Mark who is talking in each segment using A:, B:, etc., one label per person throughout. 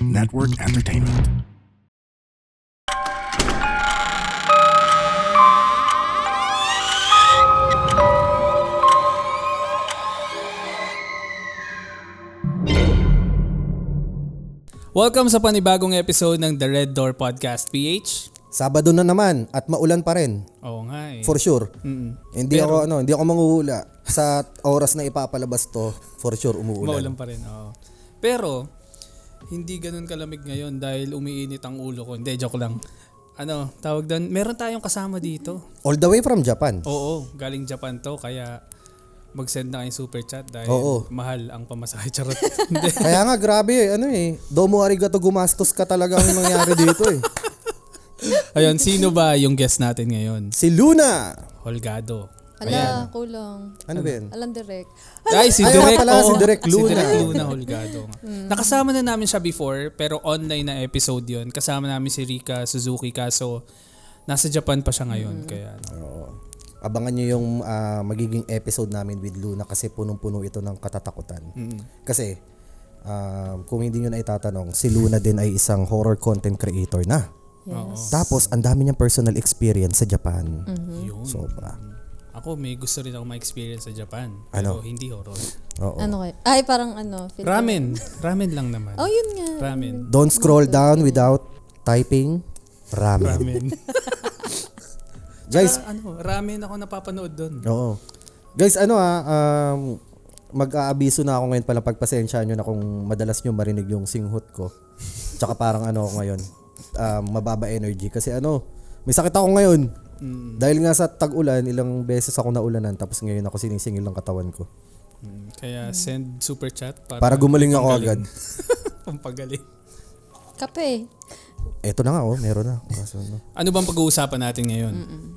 A: Network Entertainment.
B: Welcome sa panibagong episode ng The Red Door Podcast PH.
C: Sabado na naman at maulan pa rin.
B: Oo nga eh.
C: For sure. Hindi
B: Pero-
C: ako manghuhula sa oras na ipapalabas to. For sure umuulan.
B: Maulan pa rin, oo. Pero, hindi ganun kalamig ngayon dahil umiinit ang ulo ko. Hindi, joke lang. Tawag doon, meron tayong kasama dito.
C: All the way from Japan.
B: Oo, galing Japan to, kaya mag-send na kayong super chat dahil
C: Oo.
B: mahal ang pamasahe. Charot. Hindi.
C: Kaya nga grabe domo arigato gumastos ka talaga ang nangyari dito eh.
B: Ayun, sino ba yung guest natin ngayon?
C: Si Luna.
B: Holgado.
D: Ala, kulang.
C: Ano ba yun?
D: Alam direct.
B: Ay, si
C: Ay,
B: Direk.
C: nga pala,
B: oo.
C: si Direk Luna.
B: Si Direk Luna Holgado. Nakasama na namin siya before, pero online na episode yun. Kasama namin si Rika Suzuki, kaso nasa Japan pa siya ngayon. Kaya,
C: Abangan nyo yung magiging episode namin with Luna kasi punong-puno ito ng katatakutan. Kasi kung hindi nyo na itatanong, si Luna din ay isang horror content creator na.
D: Yes.
C: Tapos ang dami niyang personal experience sa Japan.
B: yun.
C: Sobra.
B: Ako, may gusto rin ako ma-experience sa Japan.
C: Ano?
B: Pero hindi horror.
C: Oo.
D: Ano kayo? Ay, parang Filipino.
B: Ramen. Ramen lang naman.
D: Oh, yun nga.
B: Ramen.
C: Don't scroll down without typing ramen.
B: Ramen.
C: Guys,
B: Ramen ako napapanood doon.
C: oo. Guys, mag-aabiso na ako ngayon pala, pagpasensyaan nyo na kung madalas nyo marinig yung singhot ko. Tsaka parang ako ngayon, mababa energy. Kasi may sakit ako ngayon. Dahil nga sa tag-ulan, ilang beses ako naulanan, tapos ngayon ako sinisingil ng katawan ko.
B: Kaya send super chat
C: Para gumaling ako agad.
B: Pampagaling.
D: Kape.
C: Eto na nga, meron na. Kaso,
B: Ano bang pag-uusapan natin ngayon?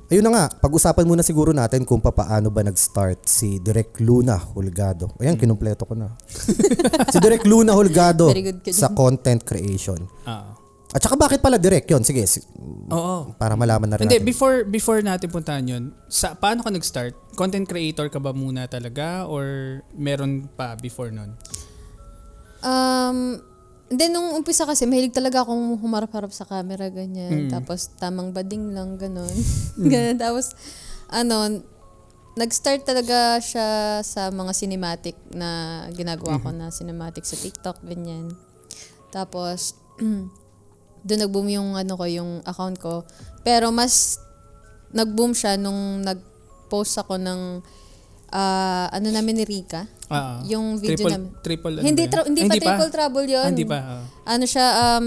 C: Ayun na nga, pag-usapan muna siguro natin kung paano ba nag-start si Direk Luna Holgado. Ayan, kinumpleto ko na. Si Direk Luna Holgado
D: Very good ka dyan.
C: sa content creation. At saka bakit pala Direk yun? Sige,
B: Oo.
C: para malaman na rin
B: Hindi,
C: natin.
B: before natin puntahan yun, paano ka nag-start? Content creator ka ba muna talaga or meron pa before nun?
D: Hindi, nung umpisa kasi, mahilig talaga akong humarap-harap sa camera, ganyan. Tapos, tamang bading lang, ganon. Ganun. Tapos, nag-start talaga siya sa mga cinematic na ginagawa ko na cinematic sa TikTok, ganyan. Tapos, doon nag-boom yung yung account ko. Pero mas nag-boom siya nung nag-post ako ng namin ni Rika. Yung video namin.
B: Triple
D: Hindi
B: ba yan?
D: hindi pa triple trouble 'yon.
B: Hindi pa.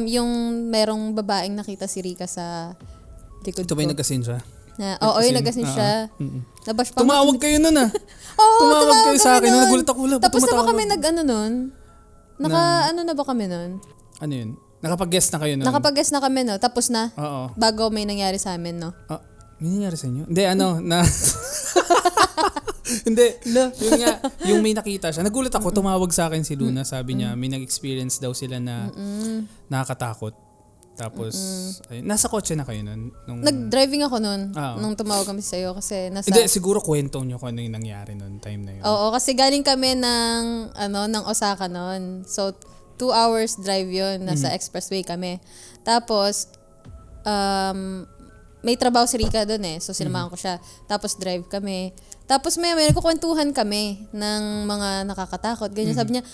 D: Yung merong babaeng nakita si Rika sa likod
B: Ito
D: ko.
B: ba yung nagkasin siya?
D: Oo, yung nagasin siya. Nabash pa.
B: Tumawag kayo nun ah.
D: Oo,
B: tumawag kayo sa
D: kami
B: akin.
D: nun.
B: Nagulat ako.
D: Tapos na ba
B: tumatawag.
D: kami nun? Na ba kami nun?
B: Ano yun? Nakapag-guest na kayo nun?
D: Nakapag-guest na kami, no? Tapos na.
B: Oo.
D: Bago may nangyari sa amin, no?
B: May nangyari sa inyo? Hindi, Hindi. Yun nga, yung may nakita siya. Nagulat ako, tumawag sa akin si Luna. Sabi niya, may nag-experience daw sila na nakakatakot. Tapos, ayun, nasa kotse na kayo nun?
D: Nag-driving ako nun.
B: Oo.
D: Nung tumawag kami sa'yo kasi nasa...
B: Hindi, siguro kwento nyo kung ano yung nangyari nun, time na yun.
D: Oo, kasi galing kami ng Osaka nun. So, 2 hours drive yun. Nasa expressway kami. Tapos, may trabaho si Rika doon eh. So, sinamahan ko siya. Tapos, drive kami. Tapos, may nagkukwentuhan kami ng mga nakakatakot. Ganyan. Sabi niya,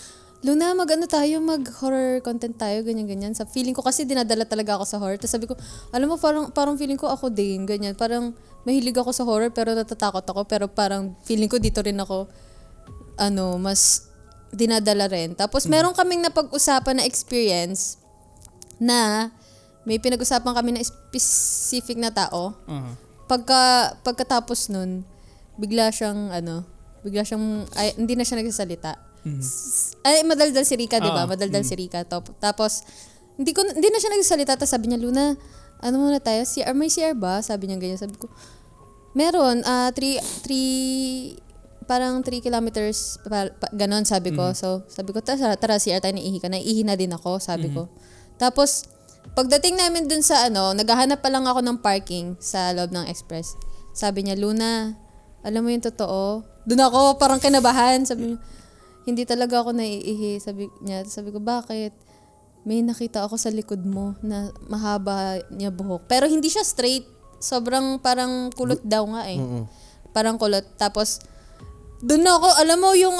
D: Luna, mag-horror content tayo, ganyan-ganyan. Sa feeling ko kasi dinadala talaga ako sa horror. Tapos sabi ko, alam mo, parang feeling ko ako din, ganyan. Parang mahilig ako sa horror pero natatakot ako. Pero parang feeling ko dito rin ako, mas dinadala rin. Tapos meron kaming napag-usapan na experience na may pinag-usapan kami na specific na tao. Pagkatapos nun, bigla siyang hindi na siya nagsasalita. Ay, madaldal si Rika, di ba? Madaldal si Rika. Tapos, hindi na siya nagsasalita. Tapos sabi niya, Luna, muna tayo? CR, may CR ba? Sabi niya ganyan. Sabi ko, meron. 3 kilometers, ganon, sabi ko. So, sabi ko, tara, CR tayo, naihi ka. Naihi na din ako, sabi ko. Tapos, pagdating namin dun sa naghahanap pa lang ako ng parking sa loob ng express. Sabi niya, Luna, alam mo yung totoo? Doon ako parang kinabahan. Sabi niya, hindi talaga ako naiihi. Sabi ko, bakit? may nakita ako sa likod mo na mahaba niya buhok. Pero hindi siya straight. Sobrang parang kulot daw nga eh. Parang kulot. Tapos, doon ako, alam mo yung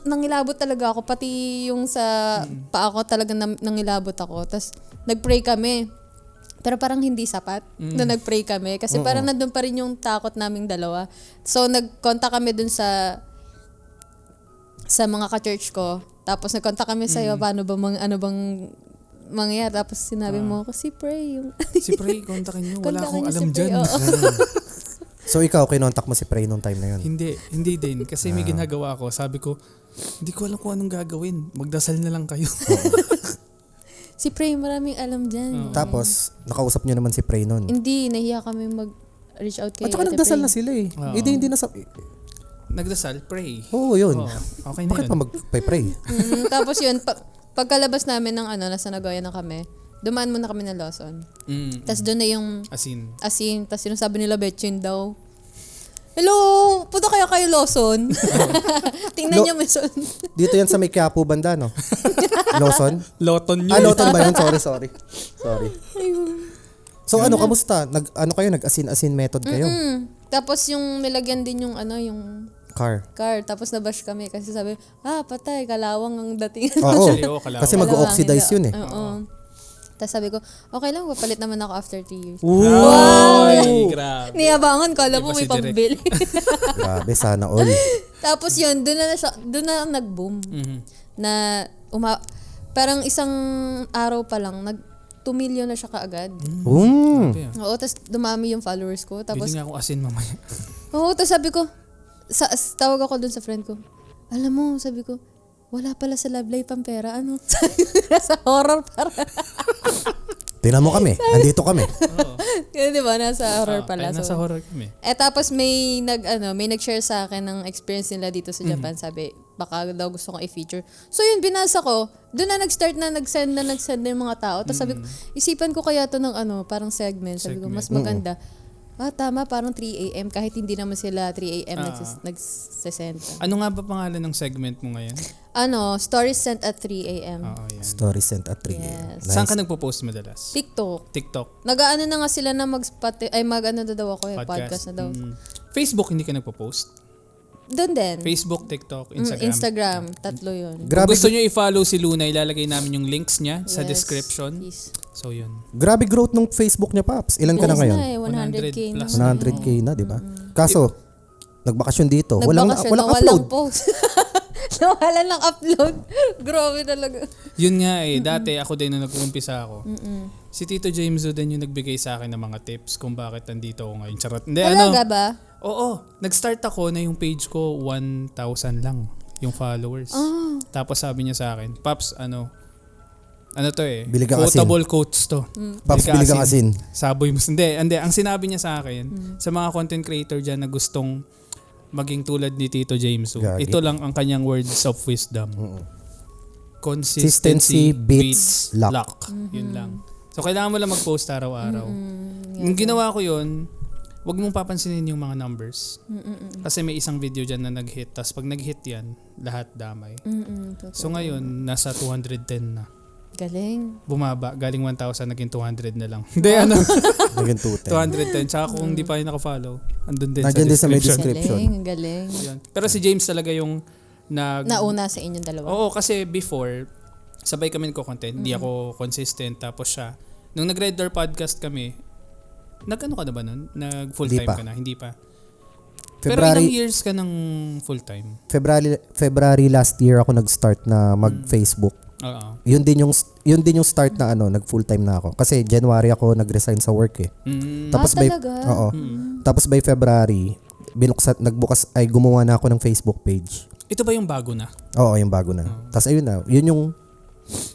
D: nangilabot talaga ako. Pati yung sa paa ko talaga nangilabot ako. Tapos, nag-pray kami. Pero parang hindi sapat na nag-pray kami. Kasi parang nandun pa rin yung takot naming dalawa. So, nag-contact kami dun sa mga ka-church ko. Tapos, nag-contact kami sa'yo. Paano ba ano bang mangyayari? Tapos, sinabi mo ako, si Pray.
B: Si Pray, kontakin nyo. Wala
D: Kontakin
B: akong
D: niyo si
B: alam
D: Pray,
B: dyan.
D: oo.
C: So ikaw, kinontak mo si Pray nung time na yun?
B: Hindi din. Kasi may ginagawa ako. Sabi ko, hindi ko alam kung anong gagawin. Magdasal na lang kayo.
D: Si Pray, maraming alam dyan.
C: Tapos, nakausap nyo naman si Pray nun.
D: Hindi, nahiya kami mag-reach out kay
C: At saka
D: Ate
C: nagdasal
D: Pray.
C: na sila eh.
B: Oo.
C: Hindi na sa...
B: Nagdasal, pray.
C: Oo, yun.
B: Oo, okay na
C: Bakit
B: yun.
C: pa magpay-pray?
D: Tapos yun, pagkalabas namin ng nasa Nagoya na kami, dumaan muna kami ng Lawson. Tapos doon na yung
B: Asin.
D: tapos sinasabi nila Betchin daw. Hello, punta kaya kayo Lawson? Tingnan niyo Mason.
C: Dito yan sa may Quiapo banda, no? Lawson?
B: Loton yun.
C: Lawton ba yun? Sorry. So kamusta? Kayo? Nag-asin-asin method kayo?
D: Tapos yung nilagyan din yung yung
C: Car.
D: Tapos nabash kami kasi sabi, patay, kalawang ang dating.
C: Oo.
B: Actually, kalawang.
C: Kasi mag-oxidize yun eh.
D: Oo. Tapos sabi ko, okay lang, papalit naman ako after 3 years.
B: Ay, grabe.
D: Niyabangan ko, alam mo
B: Iba
D: may
B: si Direk.
D: pambili.
C: Grabe, sana all.
D: Tapos yun, doon na nag-boom. Na parang isang araw pa lang, 2 million na siya kaagad.
B: Grabe, ah.
D: Oo, tapos dumami yung followers ko. Tapos,
B: Bili nga ako asin mamaya.
D: oo, tapos sabi ko, tawag ako dun sa friend ko, alam mo, sabi ko, wala pala sa Love Life ang pera. Ano? Sa horror para.
C: Tingnan mo kami. Andito kami.
D: Kaya di ba, nasa horror pala.
B: Nasa horror kami.
D: Tapos may nag-share sa akin ng experience nila dito sa Japan. Sabi, baka daw gusto kong i-feature. So yun, binasa ko. Doon na nag-start na nag-send na yung mga tao. Tapos sabi ko, isipan ko kaya to ng parang segment. Sabi ko, mas maganda. Tama, parang 3 a.m. Kahit hindi naman sila 3 a.m. nagsisend.
B: Ano nga ba pangalan ng segment mo ngayon?
D: Stories sent at 3 a.m.
B: Oo, yan.
C: Story sent at 3 a.m.
D: Yes.
B: Saan ka nagpo-post madalas?
D: TikTok.
B: TikTok.
D: Nag-ano na nga sila na mag-ano na daw ako podcast na daw.
B: Facebook, hindi ka nagpo-post?
D: Doon din.
B: Facebook, TikTok, Instagram.
D: Instagram. Tatlo yun.
B: Kung gusto nyo i-follow si Luna, ilalagay namin yung links niya sa
D: Yes,
B: description.
D: please.
B: So, yun.
C: Grabe growth ng Facebook niya, Paps. Ilan ka na
D: Yes
C: ngayon?
D: na eh, 100K na.
C: 100K na, di ba? Kaso, nagbakasyon dito. Walang
D: Nawalang
C: upload.
D: post. Nawalan ng upload. Grabe talaga.
B: Yun nga eh, dati ako din nung nag-uumpisa ako. Si Tito James din yung nagbigay sa akin ng mga tips kung bakit nandito ako ngayon. Charot. Hindi,
D: Talaga ba?
B: Oo. Nag-start ako na yung page ko 1,000 lang yung followers. Tapos sabi niya sa akin, Paps, ano to eh,
C: Bili kang
B: quotable quotes to.
C: Paps, bili kang asin.
B: Saboy mo. Hindi. Ang sinabi niya sa akin, sa mga content creator dyan na gustong maging tulad ni Tito James,
C: Gagi.
B: ito lang ang kanyang words of wisdom.
C: Consistency beats luck.
B: Yun lang. So, kailangan mo lang mag-post araw-araw. Yung ginawa ko yun, wag mong papansinin yung mga numbers. Kasi may isang video dyan na nag-hit. Tapos pag nag-hit yan, lahat damay. So ngayon, nasa 210 na.
D: Galing.
B: Bumaba. Galing 1,000, naging 200 na lang. Hindi,
C: Naging 210.
B: 210. Tsaka kung hindi pa kayo nakafollow, andun din
C: Nandiyan din sa may
B: description.
C: description.
D: Galing.
B: Yun. Pero si James talaga yung
D: Nauna sa inyong dalawa.
B: Oo, kasi before, sabay kami nagko-content. Hindi ako consistent. Tapos siya, nung nag-Red Door podcast kami, nag-ano ka na ba nun? Nag-full-time ka na? Hindi pa. Pero ilang years ka ng full-time?
C: February last year ako nag-start na mag-Facebook.
B: Oo.
C: Yun din yung start na nag-full time na ako. Kasi January ako nag-resign sa work eh. Tapos
D: talaga?
C: Oo. Tapos by February, gumawa na ako ng Facebook page.
B: Ito ba yung bago na?
C: Oo, yung bago na. Tapos ayun na, yun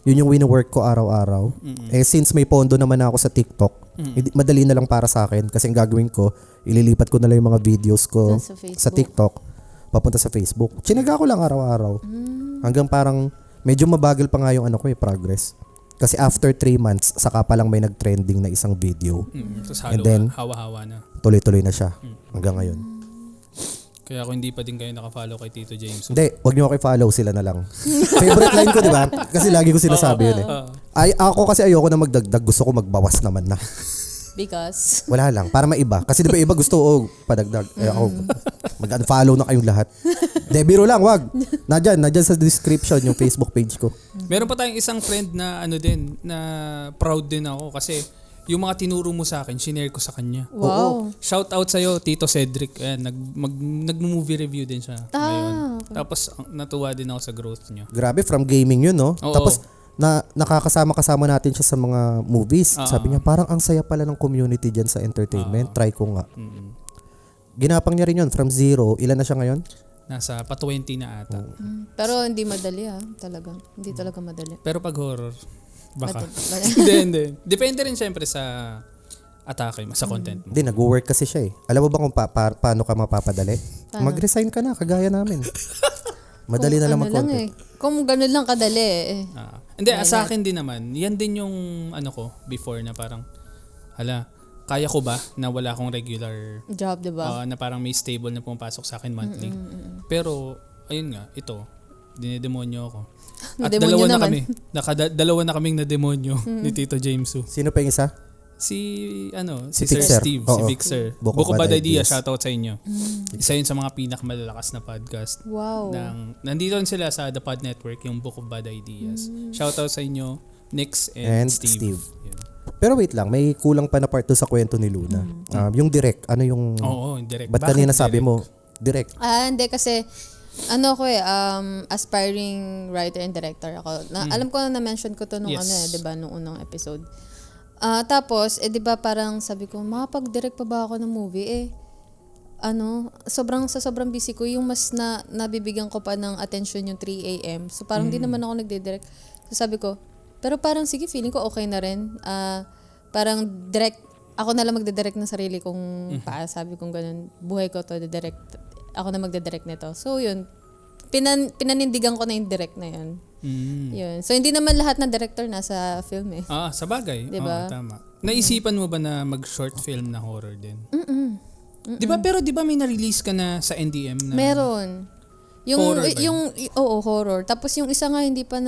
C: yung wino-work ko araw-araw. Since may pondo naman ako sa TikTok, madali na lang para sa akin kasi ang gagawin ko, ililipat ko na lang yung mga videos ko sa TikTok papunta sa Facebook. Chinaga ko lang araw-araw. Hanggang parang medyo mabagal pa nga yung progress. Kasi after 3 months, saka pa lang may nag-trending na isang video.
B: Tapos
C: And then,
B: hawa-hawa na.
C: tuloy-tuloy na siya hanggang ngayon.
B: Kaya kung hindi pa din kayo nakafollow kay Tito James.
C: Hindi, wag niyo ako i-follow, sila na lang. Favorite line ko, di ba? Kasi lagi ko sinasabi yun eh. Ako kasi ayoko na magdagdag. Gusto ko magbawas naman na.
D: Because?
C: Wala lang. Para maiba. Kasi di ba iba gusto padagdag. Ako, mag-unfollow na kayong lahat. De, biro lang, wag. Nadyan sa description yung Facebook page ko.
B: Meron pa tayong isang friend na na proud din ako kasi yung mga tinuro mo sa akin, shinare ko sa kanya.
D: Wow.
B: Shout out sa'yo, Tito Cedric. Ayan, nag-movie review din siya ngayon.
D: Okay.
B: Tapos natuwa din ako sa growth niya.
C: Grabe, from gaming yun, no?
B: Oo.
C: Tapos, nakakasama natin siya sa mga movies. Sabi niya, parang ang saya pala ng community dyan sa entertainment. Try ko nga. Ginapang niya rin yun, from 0. Ilan na siya ngayon?
B: Nasa pa 20 na ata.
D: Pero hindi madali talaga. Hindi talaga madali.
B: Pero pag horror, baka.
D: Madali.
B: Hindi. Depende rin siyempre sa atake mo, sa content mo.
C: Hindi, nag-work kasi siya eh. Alam mo ba kung paano ka mapapadali?
D: Paano?
C: Mag-resign ka na, kagaya namin. Madali na lang mag-content.
D: Kung ganun lang kadali eh.
B: Hindi, sa akin din naman, yan din yung ko before na parang, kaya ko ba na wala akong regular
D: Job, diba?
B: na parang may stable na pumapasok sa akin monthly. Pero, ayun nga, ito, dinidemonyo ako. At
D: Nademonyo
B: dalawa na
D: naman.
B: kami. Dalawa na kaming nademonyo ni Tito James Su.
C: Sino pa yung isa?
B: Si
C: Si
B: Sir
C: Fixer.
B: Steve,
C: Oo.
B: si Fixer.
C: Book of Bad
B: Bad Idea,
C: Ideas.
B: shoutout sa inyo. Isa yun sa mga pinakamalalakas na podcast.
D: Wow.
B: Nandito rin sila sa The Pod Network, yung Book of Bad Ideas. Shoutout sa inyo, Nix and Steve. Yun.
C: Pero wait lang, may kulang pa na part doon sa kwento ni Luna. Yung direct, ano yung...
B: Oo, direct.
C: Ba't
B: Bakit
C: kanina sabi
B: direct?
C: mo, direct?
D: Hindi kasi aspiring writer and director ako. Alam ko na mention ko to nung
B: Yes.
D: 'di ba, nung unang episode. Tapos 'di ba parang sabi ko, makapag-direct pa ba ako ng movie sobrang busy ko yung mas nabibigyan ko pa ng attention yung 3 AM. So parang di naman ako nagde-direct. So sabi ko, pero parang sige, feeling ko okay na rin. Parang direct ako na lang magde-direct ng sarili kong sabi kong ganun, buhay ko to, direct ako na magde-direct nito. So yun, pinanindigan ko na yung direct na yun. Yun. So hindi naman lahat ng director nasa film eh.
B: Sa bagay.
D: Diba?
B: Tama. Naisipan mo ba na mag-short film na horror din? Pero di ba may na-release ka na sa NDM na?
D: Meron. Yung
B: Horror ba yun?
D: horror. Tapos yung isa nga hindi pa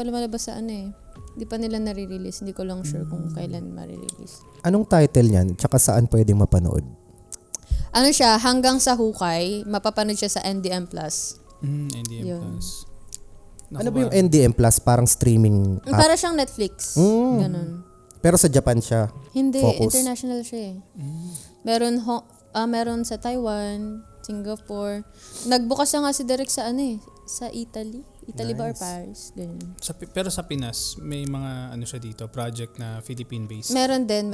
D: lumalabas sa Hindi pa nila nare-release. Hindi ko lang sure kung kailan ma-release.
C: Anong title niyan? Tsaka saan pwedeng mapanood?
D: Ano siya, hanggang sa hukay, mapapanood siya sa NDM Plus.
B: NDM
D: Yun.
B: Plus.
C: Ano ba yung NDM Plus? Parang streaming app?
D: Para siyang Netflix. Ganun.
C: Pero sa Japan siya.
D: Hindi,
C: Focus.
D: international siya eh. Meron sa Taiwan, Singapore. Nagbukas na nga si Derek sa sa Italy. Italy ba or Paris? Ganun.
B: Pero sa Pinas, may mga siya dito, project na Philippine-based.
D: Meron din.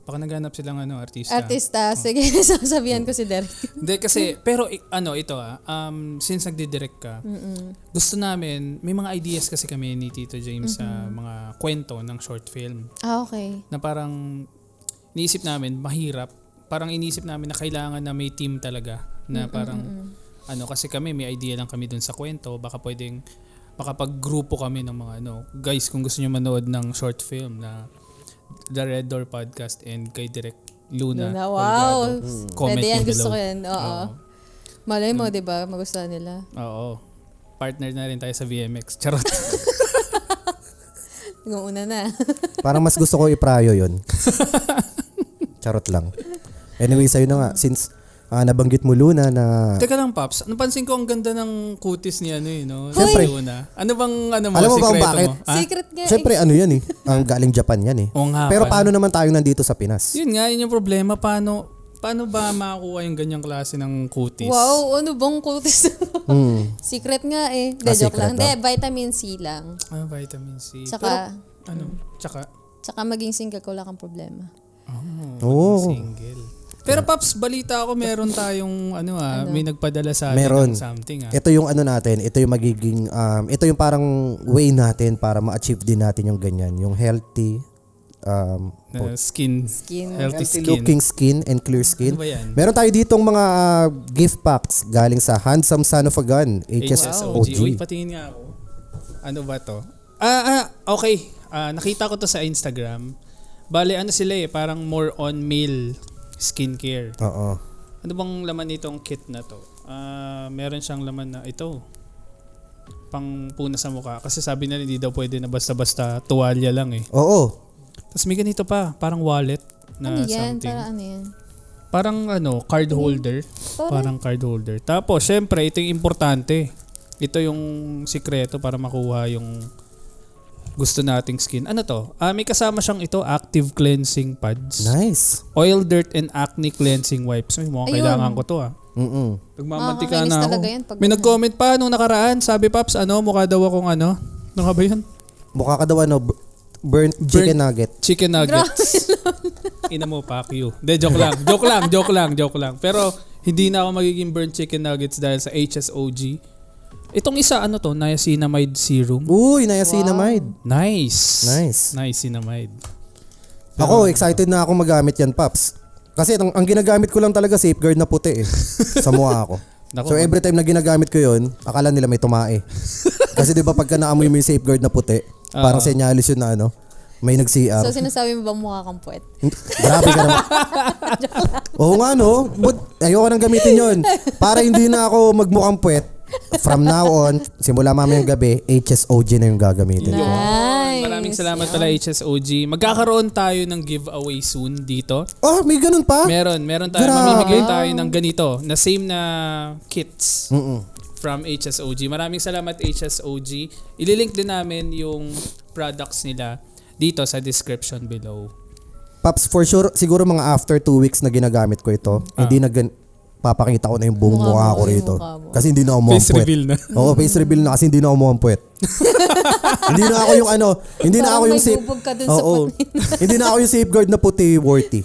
B: Baka naghanap silang artista.
D: Artista. Sige, sasabihan ko si Derek.
B: Hindi kasi, pero ito since nagdidirect ka, gusto namin, may mga ideas kasi kami ni Tito James sa mga kwento ng short film.
D: Okay.
B: Na parang, iniisip namin, mahirap. Parang iniisip namin na kailangan na may team talaga. Na parang, kasi kami, may idea lang kami dun sa kwento. Baka pag-grupo kami ng mga guys, kung gusto nyo manood ng short film na The Red Door Podcast and kay Direct Luna.
D: Wow.
B: Comment
D: Pwede yan,
B: nyo
D: gusto
B: below.
D: ko yan. Oo. Malay mo, di ba? Magustuhan nila.
B: Oo. Partner na rin tayo sa VMX. Charot.
D: Yung una na.
C: Parang mas gusto ko iprayo yun. Charot lang. Anyway, sa'yo na nga. Since nabanggit mo Luna na...
B: Teka lang, Paps. Napansin ko ang ganda ng kutis ni no?
C: Siyempre.
B: Luna. Ano bang mo?
C: Alam mo ba kung
B: sikreto
C: bakit?
B: mo? Ha?
D: Secret nga.
C: Siyempre, ano yan eh. Ang galing Japan yan eh.
B: Oo nga.
C: Pero
B: pala.
C: paano naman tayo nandito sa Pinas?
B: Yun nga, yun yung problema. Paano ba makakuha yung ganyang klase ng kutis?
D: Wow, ano bang kutis? Secret nga eh. De, joke
C: secret
D: lang. De, vitamin C lang.
B: Vitamin C.
D: Tsaka,
B: Tsaka
D: maging single ko, wala kang problema.
B: single. Pero Paps, balita ako meron tayong may nagpadala sa atin
C: Meron.
B: ng something.
C: Ito yung natin, ito yung magiging, ito yung parang way natin para ma-achieve din natin yung ganyan. Yung healthy,
B: Skin. Healthy skin.
C: looking skin and clear skin.
B: Ano ba yan?
C: Meron tayo ditong mga gift packs galing sa Handsome Son of a Gun, HSOG.
B: Uy, patingin nga ako. Ano ba to? Okay. Nakita ko to sa Instagram. Bale, sila parang more on male skincare.
C: Oo.
B: Ano bang laman nitong kit na to? Meron siyang laman na ito. pang puna sa mukha. Kasi sabi nila hindi daw pwede na basta-basta tuwalya lang eh.
C: Oo.
B: Tapos may ganito pa, parang wallet na
D: Ano yan?
B: something.
D: Para ano yan?
B: Parang card holder. Parang card holder. Tapos, syempre, ito yung importante. Ito yung sikreto para makuha yung gusto nating skin. Ano to? May kasama siyang ito, active cleansing pads.
C: Nice.
B: Oil, dirt, and acne cleansing wipes. Ay, mukhang
D: Ayun.
B: kailangan ko to
C: Mm-mm.
B: Nagmamantika
D: Makakainis
B: na ako.
D: talaga yan pag
B: May nag-comment pa nung nakaraan. Sabi, Paps, mukha daw akong ano nga ba yun?
C: Mukha ka daw burnt chicken nugget.
B: Chicken nuggets. Ina mo, fuck you. Hindi, joke lang. Pero, hindi na ako magiging burnt chicken nuggets dahil sa HSOG. Itong isa, niacinamide serum.
C: Uy, niacinamide.
B: Nice.
C: Nice.
B: Niacinamide.
C: Ako, excited na ako magamit yan, Paps. Kasi ang ginagamit ko lang talaga safeguard na puti eh. Sa mukha ko.
B: Nako,
C: So every time na ginagamit ko yun, akala nila may tumae. Kasi di ba pagka naamoy mo yung safeguard na puti, parang senyalis yun na may nag-CR.
D: So sinasabi mo ba mukha kang puwet?
C: Grabe ka naman. Oo nga no, but ayoko nang gamitin yun. Para hindi na ako magmukhang puwet. From now on, simula mamayang gabi, HSOG na yung gagamitin ko.
D: Nice.
B: Maraming salamat pala HSOG. Magkakaroon tayo ng giveaway soon dito.
C: Oh, may ganun pa?
B: Meron tayo.
C: Grabe.
B: Mamimigay tayo ng ganito, na same na kits.
C: Mm-mm.
B: From HSOG. Maraming salamat HSOG. Ililink din namin yung products nila dito sa description below.
C: Paps, for sure, siguro mga after 2 weeks na ginagamit ko ito, hindi na papakita ko na yung buong mukha ko rito. Kasi hindi na ako mukhang
B: Face
C: puwet.
B: reveal na.
C: Oo, face reveal na kasi hindi na ako mukhang puwet. Hindi na ako yung hindi na ako yung
D: Parang may bubog ka dun sa
C: Oo.
D: puti.
C: Hindi na ako yung safeguard na puti worthy.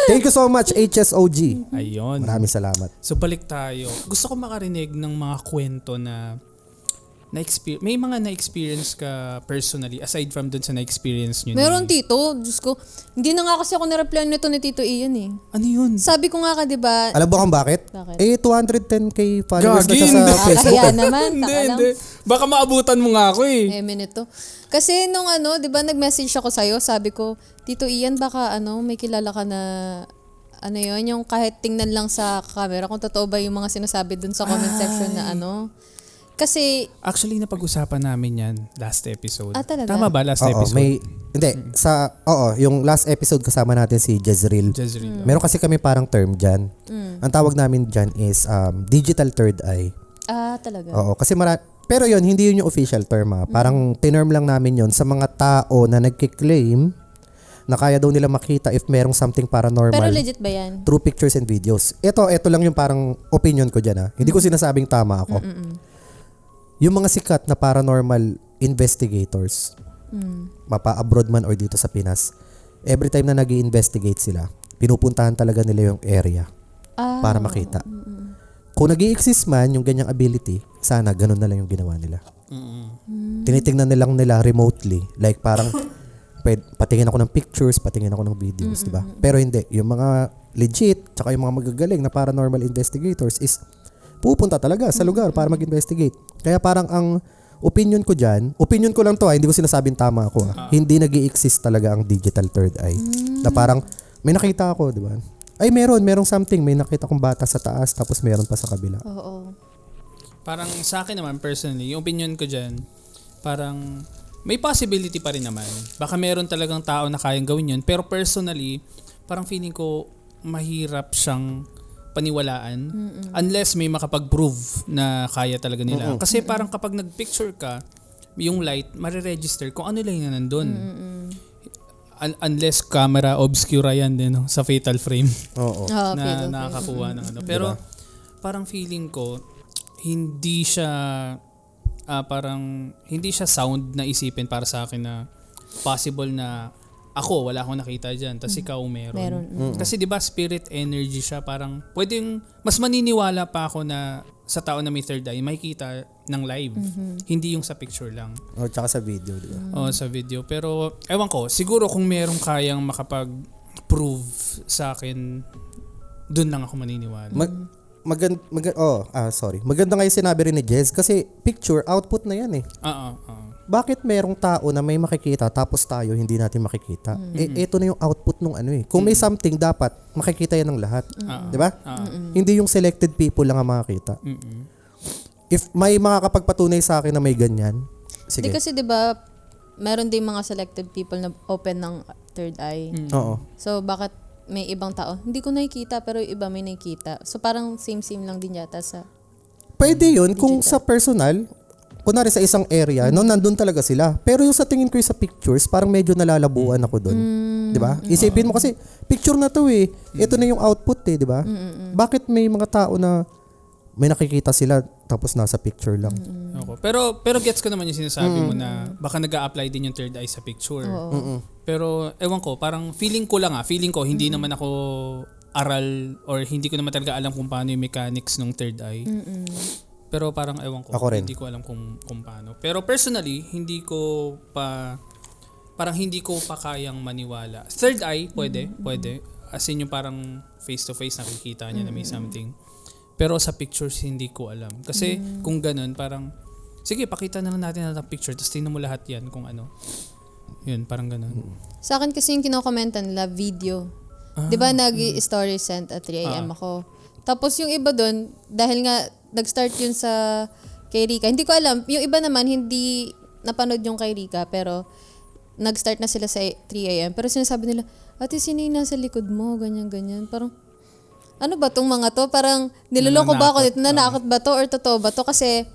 C: Thank you so much HSOG.
B: Ayun.
C: Maraming salamat.
B: So balik tayo. Gusto ko makarinig ng mga kwento na may mga na-experience ka personally aside from dun sa na-experience nyo.
D: Meron tito, Diyos ko. Hindi na nga kasi ako na-reply nito ni Tito Ian eh.
B: Ano yun?
D: Sabi ko nga ka, di ba?
C: Alam mo kung bakit?
D: Bakit?
C: 210k followers na
B: Gagi,
C: siya sa
B: hindi.
C: Facebook.
D: Kaya naman, taka lang.
B: Hindi. Baka maabutan mo nga ako eh.
D: Minute to. Kasi nung di ba nag-message ako sa'yo, sabi ko, Tito Ian, baka may kilala ka na yun, yung kahit tingnan lang sa camera, kung totoo ba yung mga sinasabi dun sa comment section na Kasi,
B: Actually, napag-usapan namin yan last episode.
D: talaga?
B: Tama ba last
C: Oo,
B: episode?
C: yung last episode kasama natin si Jezreel.
B: Jezreel.
C: Meron kasi kami parang term dyan. Ang tawag namin dyan is digital third eye.
D: talaga.
C: Oo, kasi pero yun, hindi yun yung official term Parang tinerm lang namin yun sa mga tao na nagkiklaim na kaya daw nila makita if merong something paranormal.
D: Pero legit ba yan?
C: Through pictures and videos. Ito lang yung parang opinion ko dyan Hindi ko sinasabing tama ako. Yung mga sikat na paranormal investigators, mapa-abroad man or dito sa Pinas, every time na nag-i-investigate sila, pinupuntahan talaga nila yung area para makita. Kung nag-i-exist man yung ganyang ability, sana ganun na lang yung ginawa nila. Tinitingnan nilang nila remotely. Like parang, patingin ako ng pictures, patingin ako ng videos, diba? Pero hindi. Yung mga legit, tsaka yung mga magagaling na paranormal investigators is pupunta talaga sa lugar para mag-investigate. Kaya parang ang opinion ko dyan, opinion ko lang to hindi ko sinasabing tama ako Hindi nag-i-exist talaga ang digital third eye. Na parang, may nakita ako, di ba? Ay, merong something. May nakita kong bata sa taas, tapos meron pa sa kabila.
D: Oo.
B: Parang sa akin naman personally, yung opinion ko dyan, parang may possibility pa rin naman. Baka meron talagang tao na kayang gawin yun. Pero personally, parang feeling ko mahirap siyang paniwalaan unless may makapag-prove na kaya talaga nila. Kasi parang kapag nag-picture ka, yung light, mariregister kung ano lang yung nandun. Unless camera obscura yan din sa fatal frame
C: Oo.
B: na nakakakuha ng ano. Pero parang feeling ko, hindi siya sound na isipin para sa akin na possible na ako, wala akong nakita dyan. Tapos ikaw meron. Kasi di ba spirit energy siya. Parang pwedeng, mas maniniwala pa ako na sa tao na may third eye, makikita ng live. Hindi yung sa picture lang.
C: Tsaka sa video, di ba?
B: Oo, sa video. Pero, ewan ko, siguro kung merong kayang makapag-prove sa akin, dun lang ako maniniwala.
C: Maganda nga yung sinabi rin ni Jez kasi picture, output na yan
B: Oo.
C: Bakit merong tao na may makikita tapos tayo hindi natin makikita? Ito na yung output nung Kung may something, dapat makikita yan ng lahat. Di ba? Hindi yung selected people lang ang makakita. If may makakapagpatunay sa akin na may ganyan,
D: Hindi
C: sige.
D: kasi 'di ba meron din mga selected people na open ng third eye.
C: Oo.
D: So bakit may ibang tao? Hindi ko nakikita pero yung iba may nakikita. So parang same lang din yata sa
C: Pwede yun kung sa personal, kunwari sa isang area, no, nandun talaga sila. Pero yung sa tingin ko yung sa pictures, parang medyo nalalabuan ako doon. 'Di ba? Isipin mo kasi picture na 'to eh. Ito na yung output eh, 'di ba? Bakit may mga tao na may nakikita sila tapos nasa picture lang?
B: Okay. Pero gets ko naman yung sinasabi mo na baka nag-a-apply din yung third eye sa picture. Pero ewan ko, parang feeling ko hindi naman ako aral or hindi ko naman talaga alam kung paano yung mechanics ng third eye. Pero parang ewan ko,
C: Ako rin.
B: hindi ko alam kung paano. Pero personally, hindi ko pa kayang maniwala. Third eye, pwede. As in yung parang face to face nakikita niya na may something. Pero sa pictures, hindi ko alam. Kasi kung ganun, parang, sige, pakita na lang natin ang picture, tapos tingnan mo lahat yan kung ano. Yun, parang ganun.
D: Sa akin kasi yung kinokommentan nila, video. 'Di ba nag-story sent at 3 a.m. ako. Tapos yung iba doon, dahil nga nag-start yun sa kay Rika. Hindi ko alam, yung iba naman hindi napanood yung kay Rika, pero nag-start na sila sa 3 a.m. Pero sinasabi nila, ate, sino yung nasa likod mo? Ganyan. Parang, ano ba tong mga to? Parang niloloko ba ako dito? Nanakot ba to? Or totoo ba to? Kasi,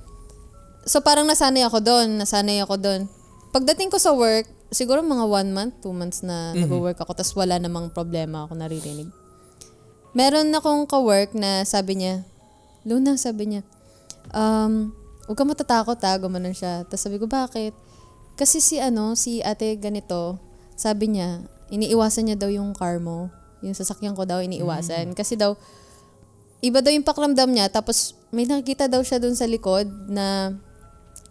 D: so parang nasanay ako doon. Pagdating ko sa work, siguro mga 1 month, 2 months na nag-work ako, tas wala namang problema ako naririnig. Meron akong ka-work na sabi niya, Luna, sabi niya, huwag ka matatakot ha, gumanon siya. Tapos sabi ko, bakit? Kasi si ate ganito, sabi niya, iniiwasan niya daw yung car mo. Yung sasakyan ko daw, iniiwasan. Kasi daw, iba daw yung pakramdam niya. Tapos may nakikita daw siya dun sa likod na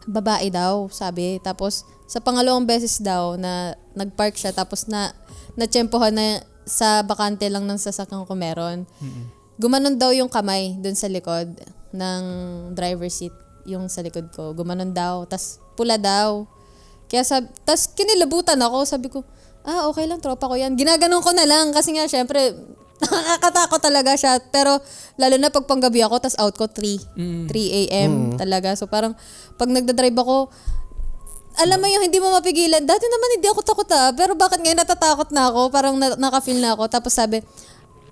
D: babae daw, sabi. Tapos sa pangalawang beses daw na nagpark siya, tapos na-tsempohan na sa bakante lang ng sasakyan ko meron. Gumanon daw yung kamay dun sa likod ng driver seat, yung sa likod ko. Gumanon daw, tas pula daw. Kaya tas kinilabutan ako, sabi ko, okay lang, tropa ko yan. Ginaganon ko na lang kasi nga syempre nakakatakot talaga siya. Pero lalo na pag panggabi ako, tas out ko 3 a.m. talaga. So parang pag nagdadrive ako, alam mo yung hindi mo mapigilan. Dati naman hindi ako takot pero bakit ngayon natatakot na ako? Parang naka-feel na ako. Tapos sabi,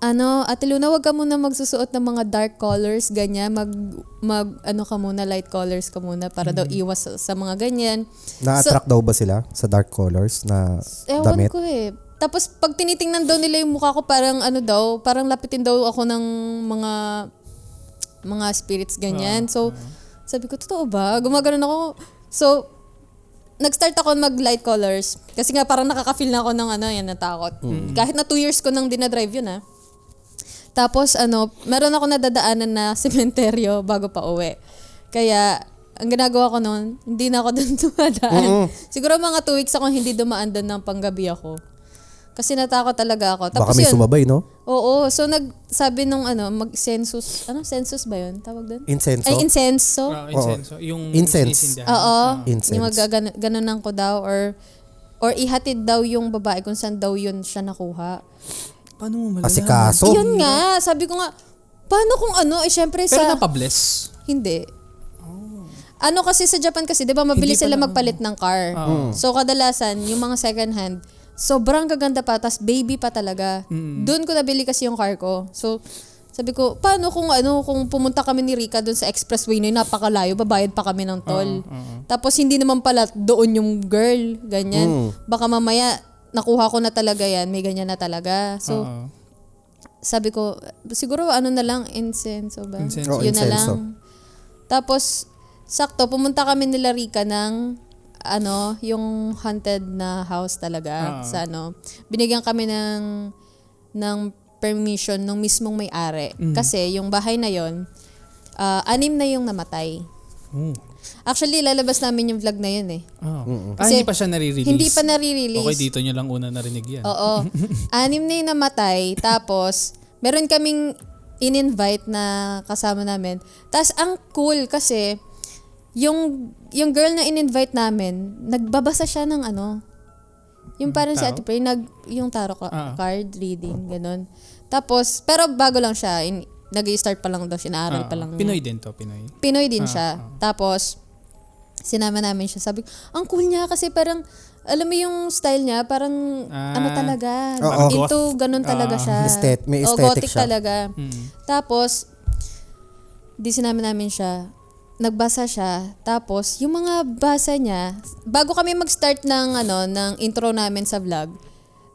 D: Ate Luna, wag ka muna magsusuot ng mga dark colors, ganyan. Ka muna, light colors ka muna para daw iwas sa mga ganyan.
C: Na-attract daw ba sila sa dark colors na
D: Ewan
C: damit?
D: ko eh. Tapos pag tinitingnan daw nila yung mukha ko, parang parang lapitin daw ako ng mga spirits, ganyan. So, sabi ko, totoo ba? Gumagano ako. So, nag-start ako mag-light colors. Kasi nga parang nakaka-feel na ako ng natakot. Kahit na 2 years ko nang dinadrive yun Tapos meron ako nadadaanan na sementeryo bago pa uwi. Kaya, ang ginagawa ko noon, hindi na ako doon dumadaan. Siguro mga 2 weeks ako hindi dumaan doon ng panggabi ako. Kasi natakot talaga ako. Tapos
C: Baka may sumabay, no?
D: Oo. So, nagsabi nung mag-census. Census ba yun? Tawag doon?
C: Incenso?
D: Ay, incenso.
B: Incense. Yung
C: Incense.
B: sinisindihan.
D: Oo.
C: Incense.
D: Yung ganunan ko daw or ihatid daw yung babae kung saan daw yun siya nakuha.
B: Paano mo malalaman?
C: Asikaso?
D: Yun nga. Sabi ko nga, paano kung syempre
B: Pero
D: sa...
B: napabless.
D: Hindi. Kasi sa Japan kasi, di ba mabilis
B: Hindi
D: sila
B: pala,
D: magpalit ng car. So kadalasan, yung mga second hand, sobrang gaganda pa, tas baby pa talaga. Doon ko nabili kasi yung car ko. So, sabi ko, paano kung pumunta kami ni Rika doon sa expressway na yun, napakalayo, babayad pa kami ng toll. Tapos hindi naman pala doon yung girl, ganyan. Baka mamaya, nakuha ko na talaga yan, may ganyan na talaga. So, sabi ko, siguro na lang, incenso ba?
B: Incenso.
D: Yun na
C: Incenso.
D: lang. Tapos, sakto, pumunta kami nila Rika ng yung haunted na house talaga sa binigyan kami ng permission nung mismong may-ari. Kasi yung bahay na yon 6 na yung namatay. Actually, lalabas namin yung vlog na yun eh. Kasi
B: hindi pa siya nare-release?
D: Hindi pa nare-release.
B: Okay, dito nyo lang una narinig yan.
D: Oo. 6 na yung namatay. Tapos, meron kaming in-invite na kasama namin. Tapos, ang cool kasi, yung girl na in-invite namin, nagbabasa siya ng yung parang si Ate Pray, yung tarot card reading, ganun. Tapos, pero bago lang siya, nag-i-start pa lang daw siya, inaaral pa lang niya.
B: Pinoy din to, Pinoy.
D: Pinoy din siya. Tapos, sinama namin siya. Sabi, ang cool niya kasi parang, alam mo yung style niya, parang ano talaga,
C: Oo.
D: into ganun talaga siya.
C: May
D: O,
C: aesthetic
D: gothic
C: siya.
D: talaga. Tapos, di sinama namin siya. Nagbasa siya. Tapos, yung mga basa niya, bago kami mag-start ng intro namin sa vlog,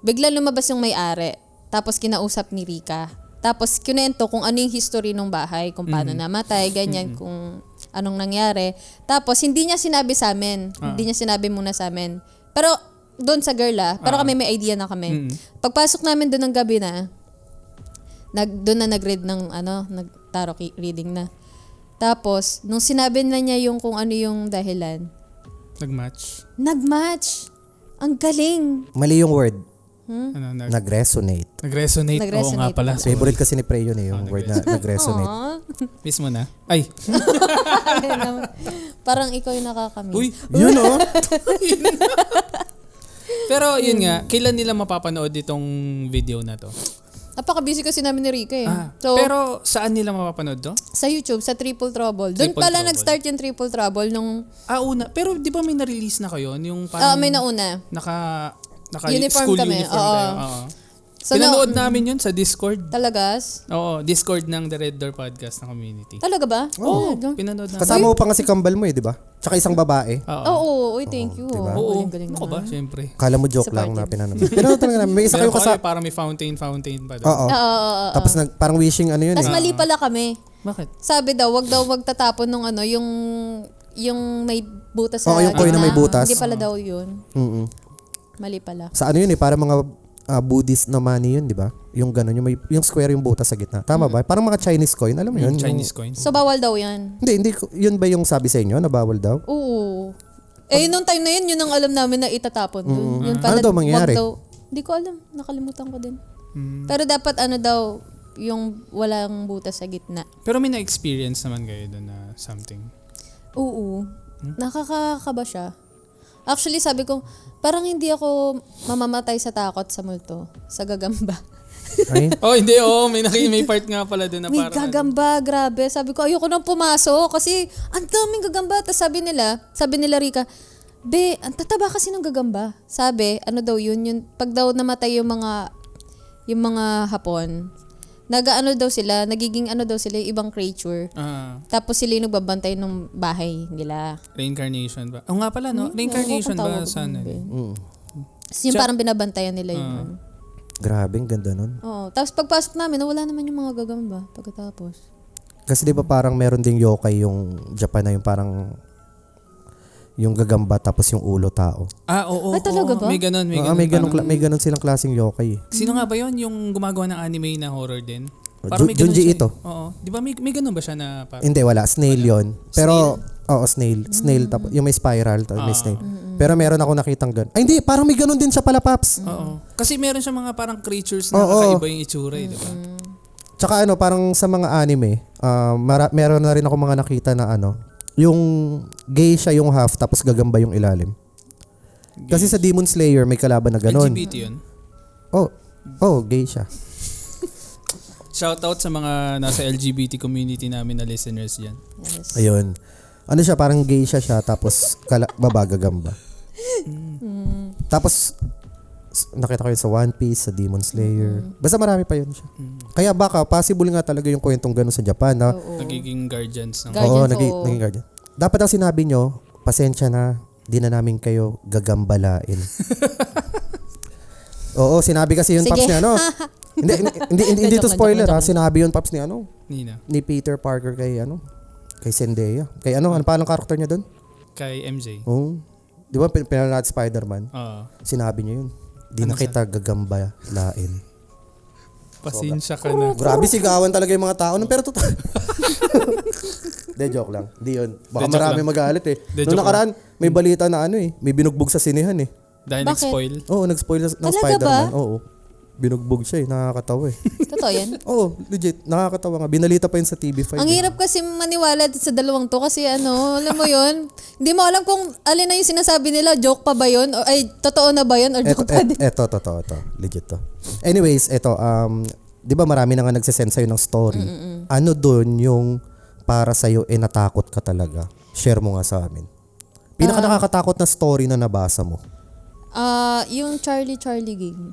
D: bigla lumabas yung may-ari. Tapos, kinausap ni Rika. Tapos, kinento kung ano yung history ng bahay, kung paano namatay, ganyan, kung anong nangyari. Tapos, hindi niya sinabi sa amin. Hindi niya sinabi muna sa amin. Pero, doon sa girl pero kami may idea na kami. Pagpasok namin doon ng gabi na, doon na nag-read ng nag-tarot reading na. Tapos, nung sinabi na niya yung kung ano yung dahilan, nag-match. Ang galing.
C: Mali yung word.
B: Ano,
C: Nag-resonate.
B: Nag-resonate. Oo nga pala.
C: Favorite kasi ni Prey yun yung word na nag-resonate.
D: Aww.
B: Miss mo na. Ay.
D: Parang ikaw yung nakakamiss.
B: Uy.
C: Yun oh.
B: Pero yun nga, kailan nila mapapanood itong video na to?
D: Napaka-busy kasi namin ni Rika eh. So,
B: Pero saan nila mapapanood to?
D: sa YouTube, sa Triple Trouble. Doon
B: Triple
D: pala
B: Trouble.
D: nag-start yung Triple Trouble nung...
B: Una. Pero di ba may na-release na kayo? Yung
D: may nauna.
B: Uniform
D: Uniform kami.
B: uniform
D: Oo.
B: kayo. Oo.
D: So,
B: Pinanood namin yun sa Discord.
D: Talagas?
B: Oo, Discord ng The Red Door Podcast na community.
D: Talaga ba?
B: Oo,
D: Talaga?
B: pinanood namin.
C: Kasama mo pa nga si kambal mo eh, di ba? Tsaka isang babae.
D: Oo, uy, thank you.
C: diba?
B: Oo,
D: Galing
B: ako ba? Siyempre.
C: Kala mo joke lang na pinanood. Pinanood talaga namin. May isa kayo
B: Meron pa
C: kasama.
B: parang may fountain pa doon.
C: Oo.
D: Oo.
C: Tapos parang wishing ano yun
D: Tapos
C: eh.
D: mali pala kami.
B: Bakit?
D: Sabi daw, wag daw magtatapon nung yung may butas sa
C: Oo, yung coin na may butas.
D: Hindi pala daw yun.
C: Mm-mm.
D: Mali pala.
C: Sa ano yun eh, para mga Buddhist na money yun, di ba? Yung gano'n, yung square yung butas sa gitna. Tama ba? Parang mga Chinese coin, alam mo yun?
B: Chinese coin.
D: So, bawal daw yan.
C: Hindi. Yun ba yung sabi sa inyo na bawal daw?
D: Oo. Nung time na yun ang alam namin na itatapon dun. Yun
C: Ano daw mangyayari?
D: Hindi ko alam. Nakalimutan ko din. Pero dapat daw, yung walang butas sa gitna.
B: Pero may na-experience naman kayo doon na something.
D: Oo. Nakakakaba siya. Actually, sabi ko, parang hindi ako mamamatay sa takot sa multo. Sa gagamba.
C: Ay?
B: Hindi. May part nga pala doon na
D: May
B: parang...
D: gagamba, grabe. Sabi ko, ayoko nang pumasok kasi ang daming gagamba. Tapos sabi nila Rika, be, ang tataba kasi ng gagamba. Sabi, ano daw yun, pag daw namatay yung mga Hapon, nagiging ibang creature. Tapos sila yung nagbabantay ng bahay nila.
B: Reincarnation ba? Nga pala, no? Reincarnation ba? Sana.
D: Yung parang binabantayan nila yun.
C: Grabe, ang ganda nun.
D: Oo. Tapos pagpasok namin, wala naman yung mga gagamba pagkatapos.
C: Kasi di ba parang meron ding yokai yung Japan na yung parang yung gagamba tapos yung ulo tao.
B: Oo.
D: Ay, talaga ba?
B: May ganun.
C: May ganun silang klaseng yokai.
B: Sino nga ba yun? Yung gumagawa ng anime na horror din?
C: Junji Ito.
B: Oo. Di ba may ganun ba siya na parang...
C: Hindi, wala. Snail yon. Pero, snail. Snail, tapos yung may spiral, tapos may snail. Pero meron ako nakitang ganun. Ay, hindi. Parang may ganun din siya pala, Paps.
B: Oo. Kasi meron siya mga parang creatures na kakaiba yung itsura, di ba?
C: Tsaka parang sa mga anime, meron na rin ako mga nakita na yung gay siya yung half, tapos gagamba yung ilalim. Kasi sa Demon Slayer, may kalaban na ganun.
B: LGBT yun.
C: Gay siya.
B: Shoutout sa mga nasa LGBT community namin na listeners dyan.
D: Yes.
C: Ayun. Ano siya, parang gay siya, tapos gagamba. Tapos, nakita ko yun sa One Piece, sa Demon Slayer. Basta marami pa yun siya. Kaya baka, possible nga talaga yung kwentong gano'n sa Japan. Na,
B: Nagiging guardians ng...
C: naging guardian. Dapat ang sinabi nyo, pasensya na, di na namin kayo gagambalain. Oo, sinabi kasi yun,
D: Sige.
C: Paps, ni hindi to spoiler ha. Sinabi yun, Paps,
B: Nina.
C: ni Peter Parker kay Zendaya. Kay ano palang karakter niya doon?
B: Kay MJ.
C: Oo. Di ba pinala natin Spider-Man?
B: Oo.
C: Sinabi niya yun. Di na kita gagambalain.
B: Pasensya ka na.
C: Grabe, sigawan talaga yung mga tao. Pero totoo. De, joke lang. Di yun. Baka
B: De, joke
C: marami
B: lang.
C: magalit eh.
B: De,
C: Noong
B: joke
C: nakaraan, may balita na may binugbog sa sinehan eh.
B: Dahil
D: Bakit?
B: nag-spoil.
C: Oo, nag-spoil ng
D: Talaga
C: Spider-Man.
D: ba?
C: Oo. Binugbog siya eh. Nakakatawa eh.
D: Totoo yan?
C: Oo, legit. Nakakatawa nga. Binalita pa yun sa TV5.
D: Ang hirap kasi maniwala sa dalawang to kasi alam mo yun, hindi mo alam kung alin na yung sinasabi nila, joke pa ba yun? Ay, totoo na ba yun? Or joke pa din?
C: Eto. Legit to. Anyways, eto. 'di ba marami na nga nagsesend sa'yo ng story. Ano doon yung para sa'yo natakot ka talaga? Share mo nga sa amin. Pinaka nakakatakot na story na nabasa mo.
D: Yung Charlie game.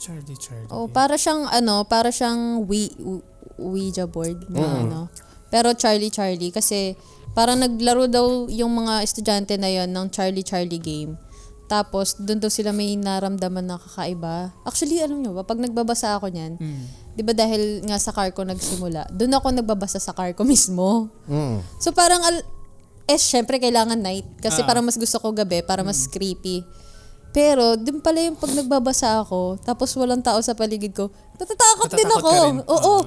B: Charlie.
D: Oh, para siyang Ouija board na ano. Pero Charlie kasi parang naglaro daw yung mga estudyante na yon ng Charlie game. Tapos doon daw sila may naramdaman na kakaiba. Actually, alam nyo ba, pag nagbabasa ako niyan, 'di ba dahil nga sa car ko nagsimula, doon ako nagbabasa sa car ko mismo. So parang syempre kailangan night kasi parang mas gusto ko gabi para mas creepy. Pero din pala yung pag nagbabasa ako, tapos walang tao sa paligid ko, natatakot din ako. Oo.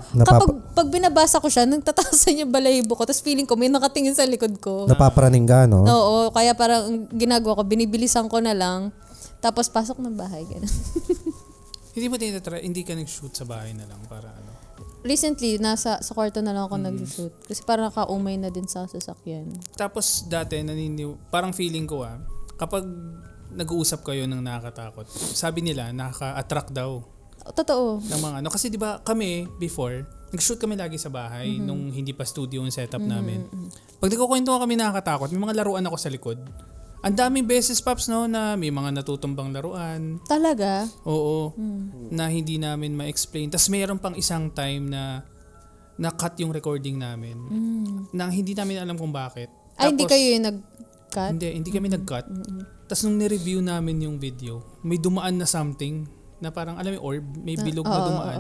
D: Pag binabasa ko siya, nagtataasan yung balahibo ko, tapos feeling ko may nakatingin sa likod ko.
C: Napaparaning ka, no?
D: Oo, kaya parang ginagawa ko, binibilisan ko na lang, tapos pasok ng bahay.
B: Hindi ka nag-shoot sa bahay na lang para ano?
D: Recently, sa kwarto na lang ako nag-shoot. Kasi parang nakaumay na din sa sasakyan.
B: Tapos dati, parang feeling ko kapag nag-uusap kayo ng nakakatakot, sabi nila, nakaka-attract daw.
D: Totoo.
B: Ng mga ano. Kasi di ba kami, before, nag-shoot kami lagi sa bahay nung hindi pa studio yung setup namin. Pag nagkukwentuhan kami nakakatakot, may mga laruan ako sa likod. Ang daming beses, Paps, no, na may mga natutumbang laruan.
D: Talaga?
B: Oo. Na hindi namin ma-explain. Tapos mayroon pang isang time na na-cut yung recording namin. Na hindi namin alam kung bakit.
D: Ay, hindi kayo yung nag-cut?
B: Hindi kami nag-cut. Tapos nung ni-review namin yung video, may dumaan na something na parang, alam mo, orb, may bilog na dumaan.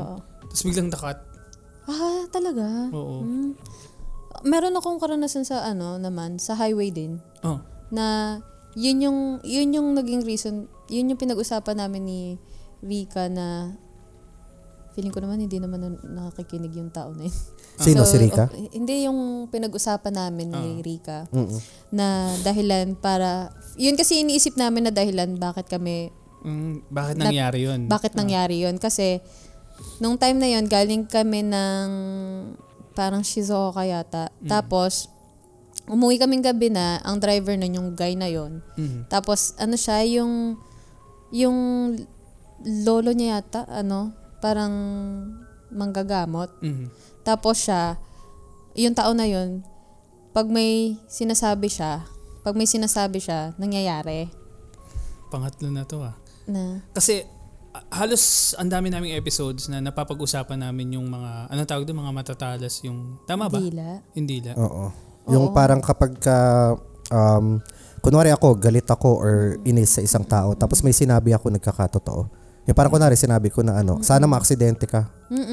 B: Tapos biglang na-cut.
D: Talaga?
B: Oo.
D: Meron akong karanasan sa sa highway din.
B: Oh.
D: Na yun yung naging reason, yun yung pinag-usapan namin ni Rika na feeling ko naman hindi naman nakakikinig yung tao na yun.
C: Sino, si Rika?
D: Hindi yung pinag-usapan namin ni Rika na dahilan para, yun kasi iniisip namin na dahilan bakit kami
B: bakit nangyari yun?
D: Bakit nangyari yun? Kasi nung time na yun, galing kami ng parang Shizuoka yata. Tapos umuwi kaming gabi na, ang driver nun yung guy na yun. Tapos siya, yung lolo niya yata, parang manggagamot. Tapos siya, yung tao na yun, pag may sinasabi siya, nangyayari.
B: Pangatlo na to
D: Na?
B: Kasi halos ang dami naming episodes na napapag-usapan namin yung mga, tawag doon, mga matatalas yung, tama ba? Hindi la.
C: Oo. Yung parang kapag kunwari ako, galit ako or inis sa isang tao, tapos may sinabi ako nagkakatotoo. Yung parang kunwari sinabi ko na sana maaksidente ka.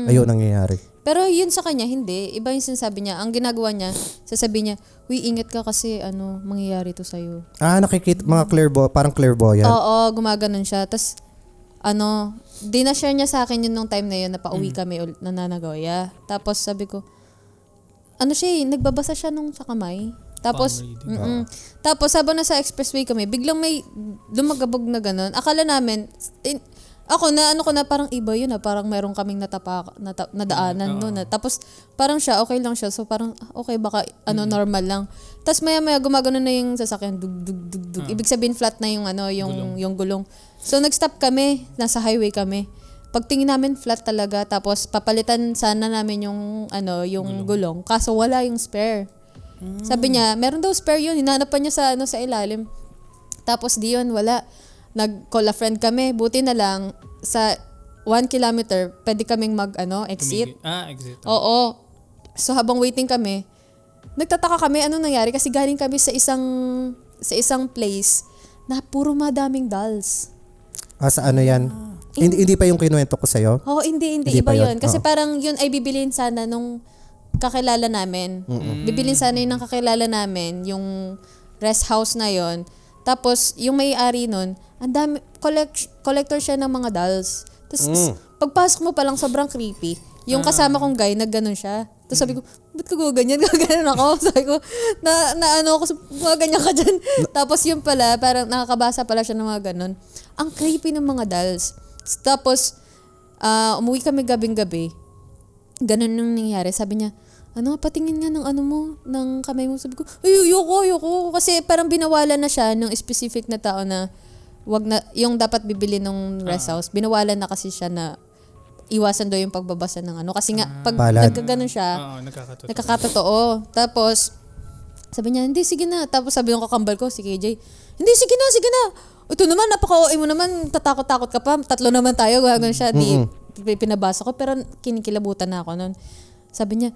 C: Ayun nangyayari.
D: Pero yun sa kanya, hindi. Iba yung sinasabi niya. Ang ginagawa niya, sasabihin niya, uy, ingat ka kasi mangyayari to sa'yo.
C: Nakikita, mga parang clairvoyant.
D: Oo, gumaganon siya. Tapos, dinashare niya sa akin yun nung time na yun, na pauwi kami na Nanagoya. Tapos sabi ko, nagbabasa siya nung sa kamay. Tapos, tapos habang nasa expressway kami, biglang may lumagabog na gano'n. Akala namin, ako na parang iba yun parang meron kaming nadaanan noon. Tapos parang siya, okay lang siya. So parang, okay, baka normal lang. Tapos maya-maya gumagano na yung sasakyan, dug. Ibig sabihin flat na yung gulong. So nag-stop kami, nasa highway kami. Pagtingin namin flat talaga, tapos papalitan sana namin yung gulong. Kaso wala yung spare. Sabi niya, meron daw spare yun. Hinanapan niya sa ilalim. Tapos di yun, wala. Nag-call a friend kami. Buti na lang, sa 1 kilometer, pwede kaming exit.
B: Exit.
D: Oo. So habang waiting kami, nagtataka kami anong nangyari kasi galing kami sa isang place na puro madaming dolls.
C: Sa yan? Hindi pa yung kinuwento ko sa'yo?
D: Oo, hindi. Iba yun. Kasi parang yun ay bibilin sana nung kakilala namin. Bibilin sana yun ng kakilala namin, yung rest house na yun. Tapos, yung may-ari nun, ang dami, collector siya ng mga dolls. Tapos, pagpasok mo pa lang, sobrang creepy. Yung kasama kong guy, nagganon siya. Tapos sabi ko, ba't ka ganyan? Gaganon ako. Sabi ko, mga ganyan ka dyan. Tapos yun pala, parang nakakabasa pala siya ng mga ganon. Ang creepy ng mga dolls. Tapos, umuwi kami gabing-gabi. Ganon nung nangyari. Sabi niya, patingin nga ng ng kamay mo. Sabi ko, ayoko. Kasi parang binawalan na siya ng specific na tao na wag na, yung dapat bibili ng rest house. Binawalan na kasi siya na iwasan daw yung pagbabasa ng ano. Kasi nga, pag
C: Palad.
D: nagkaganon siya,
B: Oo, nakakatotoo.
D: nakakatotoo. Tapos, sabi niya, hindi, sige na. Tapos sabi ng kakambal ko, si KJ, hindi, sige na. Ito naman, napaka-OA mo naman, tatakot-takot ka pa. 3 naman tayo, gano'n siya. Di, pinabasa ko, pero kinikilabutan na ako noon. Sabi niya,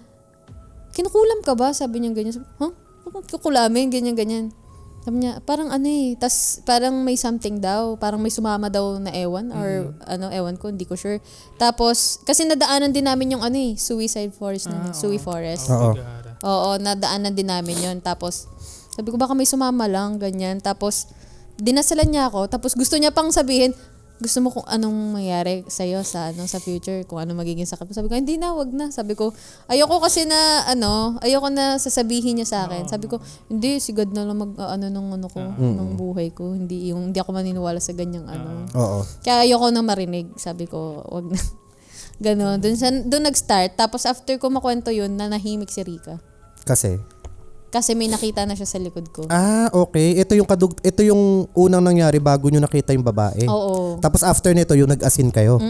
D: kinukulam ka ba? Sabi niya ganyan. Sabi, huh? Bakit kukulamin? Ganyan. Sabi niya, parang ano eh. Tas parang may something daw. Parang may sumama daw na ewan. Or ewan ko, hindi ko sure. Tapos, kasi nadaanan din namin yung suicide forest na. Sui forest.
C: Oo.
B: Bigara.
D: Oo, nadaanan din namin yon. Tapos, sabi ko baka may sumama lang, ganyan. Tapos, dinasalan niya ako. Tapos, gusto niya pang sabihin, gusto mo kung anong mangyari sa'yo sa future, kung ano magiging sakit mo. Sabi ko, hindi na, wag na. Sabi ko, ayoko kasi na, ayoko na sasabihin niya sa akin. Sabi ko, hindi, si God na lang ng buhay ko. Hindi ako maniniwala sa ganyang
C: Oo.
D: Kaya ayoko na marinig. Sabi ko, wag na. Ganon. Doon nag-start. Tapos after ko makwento yun, nanahimik si Rika. Kasi may nakita na siya sa likod ko.
C: Okay. Ito yung unang nangyari bago nyo nakita yung babae.
D: Oo.
C: Tapos after nito, yung nag-asin kayo.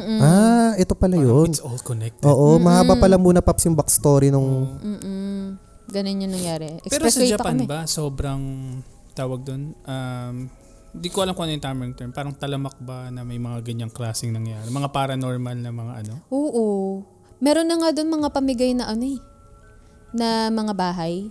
C: Ito pala yun.
B: It's all connected.
C: Oo, mahaba pala muna Paps yung backstory nung...
D: Ganun yung nangyari.
B: Pero sa
D: Expressway pa
B: Japan
D: kami.
B: ba, sobrang tawag doon, hindi ko alam kung ano yung tamang term. Parang talamak ba na may mga ganyang klaseng nangyari? Mga paranormal na mga ano?
D: Oo. Meron na nga doon mga pamigay na na mga bahay.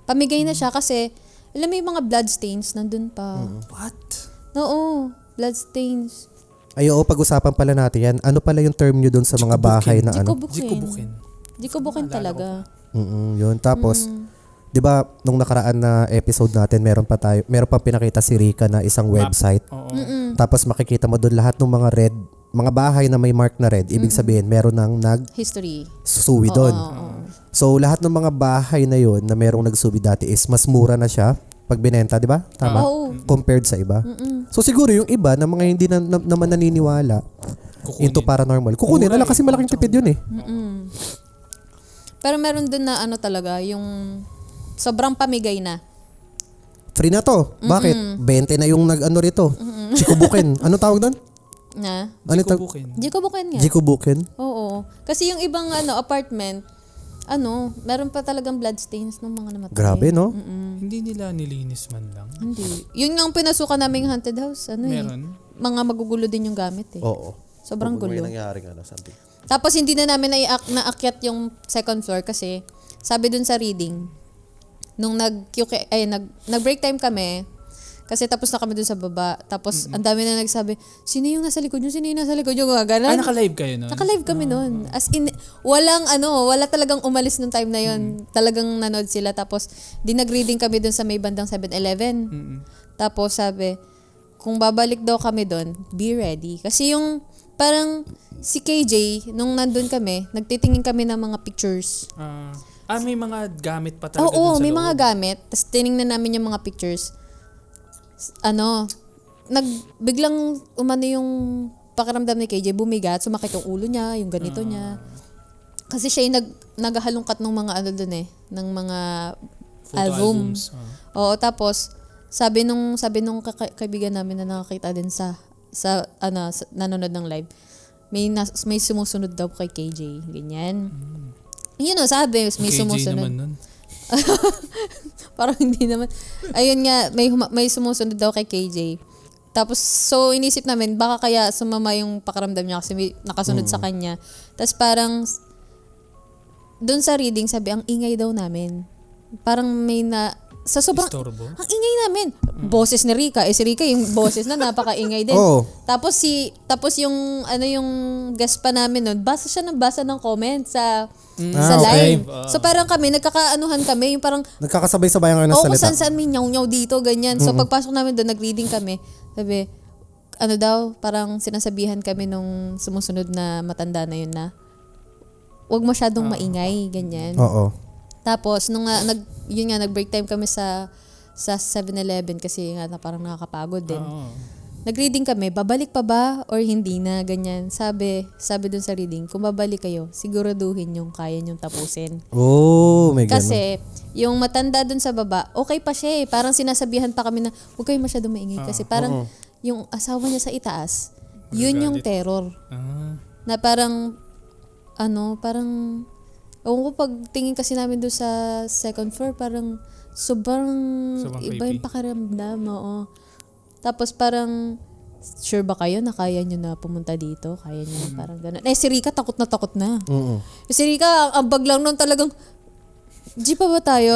D: Pamigay na siya kasi, alam mo yung mga blood stains nandun pa.
B: What?
D: Oo, blood stains.
C: Ay, oo, pag-usapan pala natin yan. Ano pala yung term nyo dun sa mga bahay na ano?
B: Jikobukin.
D: Jikobukin talaga.
C: Yun. Tapos, di ba, nung nakaraan na episode natin, meron pa pinakita si Rika na isang website.
B: Oo.
C: Tapos makikita mo doon lahat ng mga bahay na may mark na red. Ibig sabihin, meron nang
D: History.
C: nagsuwi doon. So, lahat ng mga bahay na yun na merong nagsuwi dati is mas mura na siya pag binenta, di ba? Tama?
D: Oo.
C: Compared sa iba. So, siguro yung iba na mga hindi naman naniniwala into paranormal. Kukunin na lang kasi malaking tipid yun eh.
D: Pero meron din na talaga, yung sobrang pamigay na.
C: Free na to. Bakit? 20 na yung nag-ano rito. Chikubukin. Anong tawag doon?
D: Na?
B: Jikobukin.
D: Jikobukin nga.
C: Jikubukin?
D: Oo. Kasi yung ibang apartment, meron pa talagang blood stains ng mga namatay.
C: Grabe, no?
B: Hindi nila nilinis man lang.
D: Hindi. Yun nga ang pinasukan naming haunted house.
B: Meron.
D: Mga magugulo din yung gamit eh.
C: Oo.
D: Sobrang gulo.
C: May nangyaring something.
D: Tapos hindi na namin naakyat yung second floor kasi sabi dun sa reading, nung nag-break time kami, kasi tapos na kami dun sa baba. Tapos ang dami na nagsabi, sino yung nasa likod nyo? Gaganon.
B: Naka-live kayo nun?
D: Naka-live kami nun. As in, wala talagang umalis nung time na yun. Talagang nanood sila. Tapos, nag-reading kami dun sa may bandang 7-Eleven. Tapos sabi, kung babalik daw kami dun, be ready. Kasi yung, parang, si KJ, nung nandun kami, nagtitingin kami ng mga pictures.
B: May mga gamit pa talaga
D: Oo,
B: dun sa
D: may
B: loob.
D: mga gamit. Tapos tiningnan namin yung mga pictures. Biglang yung pakiramdam ni KJ, bumigat, sumakit yung ulo niya, yung ganito niya. Kasi siya yung naghahalungkat ng mga ng mga
B: Photo
D: albums.
B: albums.
D: Oo, tapos sabi nung kaibigan namin na nakakita din sa nanonood ng live, may sumusunod daw kay KJ, ganyan. Yun sabi, may
B: KJ
D: sumusunod.
B: naman nun.
D: Parang hindi naman. Ayun nga, may sumusunod daw kay KJ. Tapos, so inisip namin, baka kaya sumama yung pakiramdam niya kasi may nakasunod sa kanya. Tapos parang, doon sa reading, sabi, ang ingay daw namin. Parang sa sobrang,
B: Istorbo?
D: ang ingay namin. Boses ni Rika. Si Rika yung boses na napaka-ingay din.
C: Oo.
D: Tapos yung guest pa namin nun, basa ng comment sa
C: okay.
D: live. So parang kami, nagkakaanuhan kami, yung parang,
C: Nagkakasabay-sabay ang ng
D: kung
C: salita.
D: saan may nyaw-nyaw dito, ganyan. So pagpasok namin doon, nag-reading kami. Sabi, parang sinasabihan kami nung sumusunod na matanda na yun na, huwag masyadong maingay, ganyan.
C: Oo.
D: Tapos, nung nag-break time kami sa 7-Eleven kasi nga parang nakakapagod din. Nag-reading kami, babalik pa ba or hindi na, ganyan. Sabi dun sa reading, kung babalik kayo, siguraduhin yung kaya nyong tapusin.
C: May ganun.
D: Kasi, yung matanda dun sa baba, okay pa siya eh. Parang sinasabihan pa kami na, huwag kayo masyadong maingay. Kasi parang, yung asawa niya sa itaas, yun yung terror. Na parang, parang, ewan ko pag tingin kasi namin doon sa second floor, parang sobrang iba yung
B: creepy.
D: pakiramdam, oo. Tapos parang, sure ba kayo na kaya nyo na pumunta dito? Kaya nyo na parang gano'n. Si Rika takot na takot na. Si Rika, ang ambag lang nun talagang, G pa ba tayo?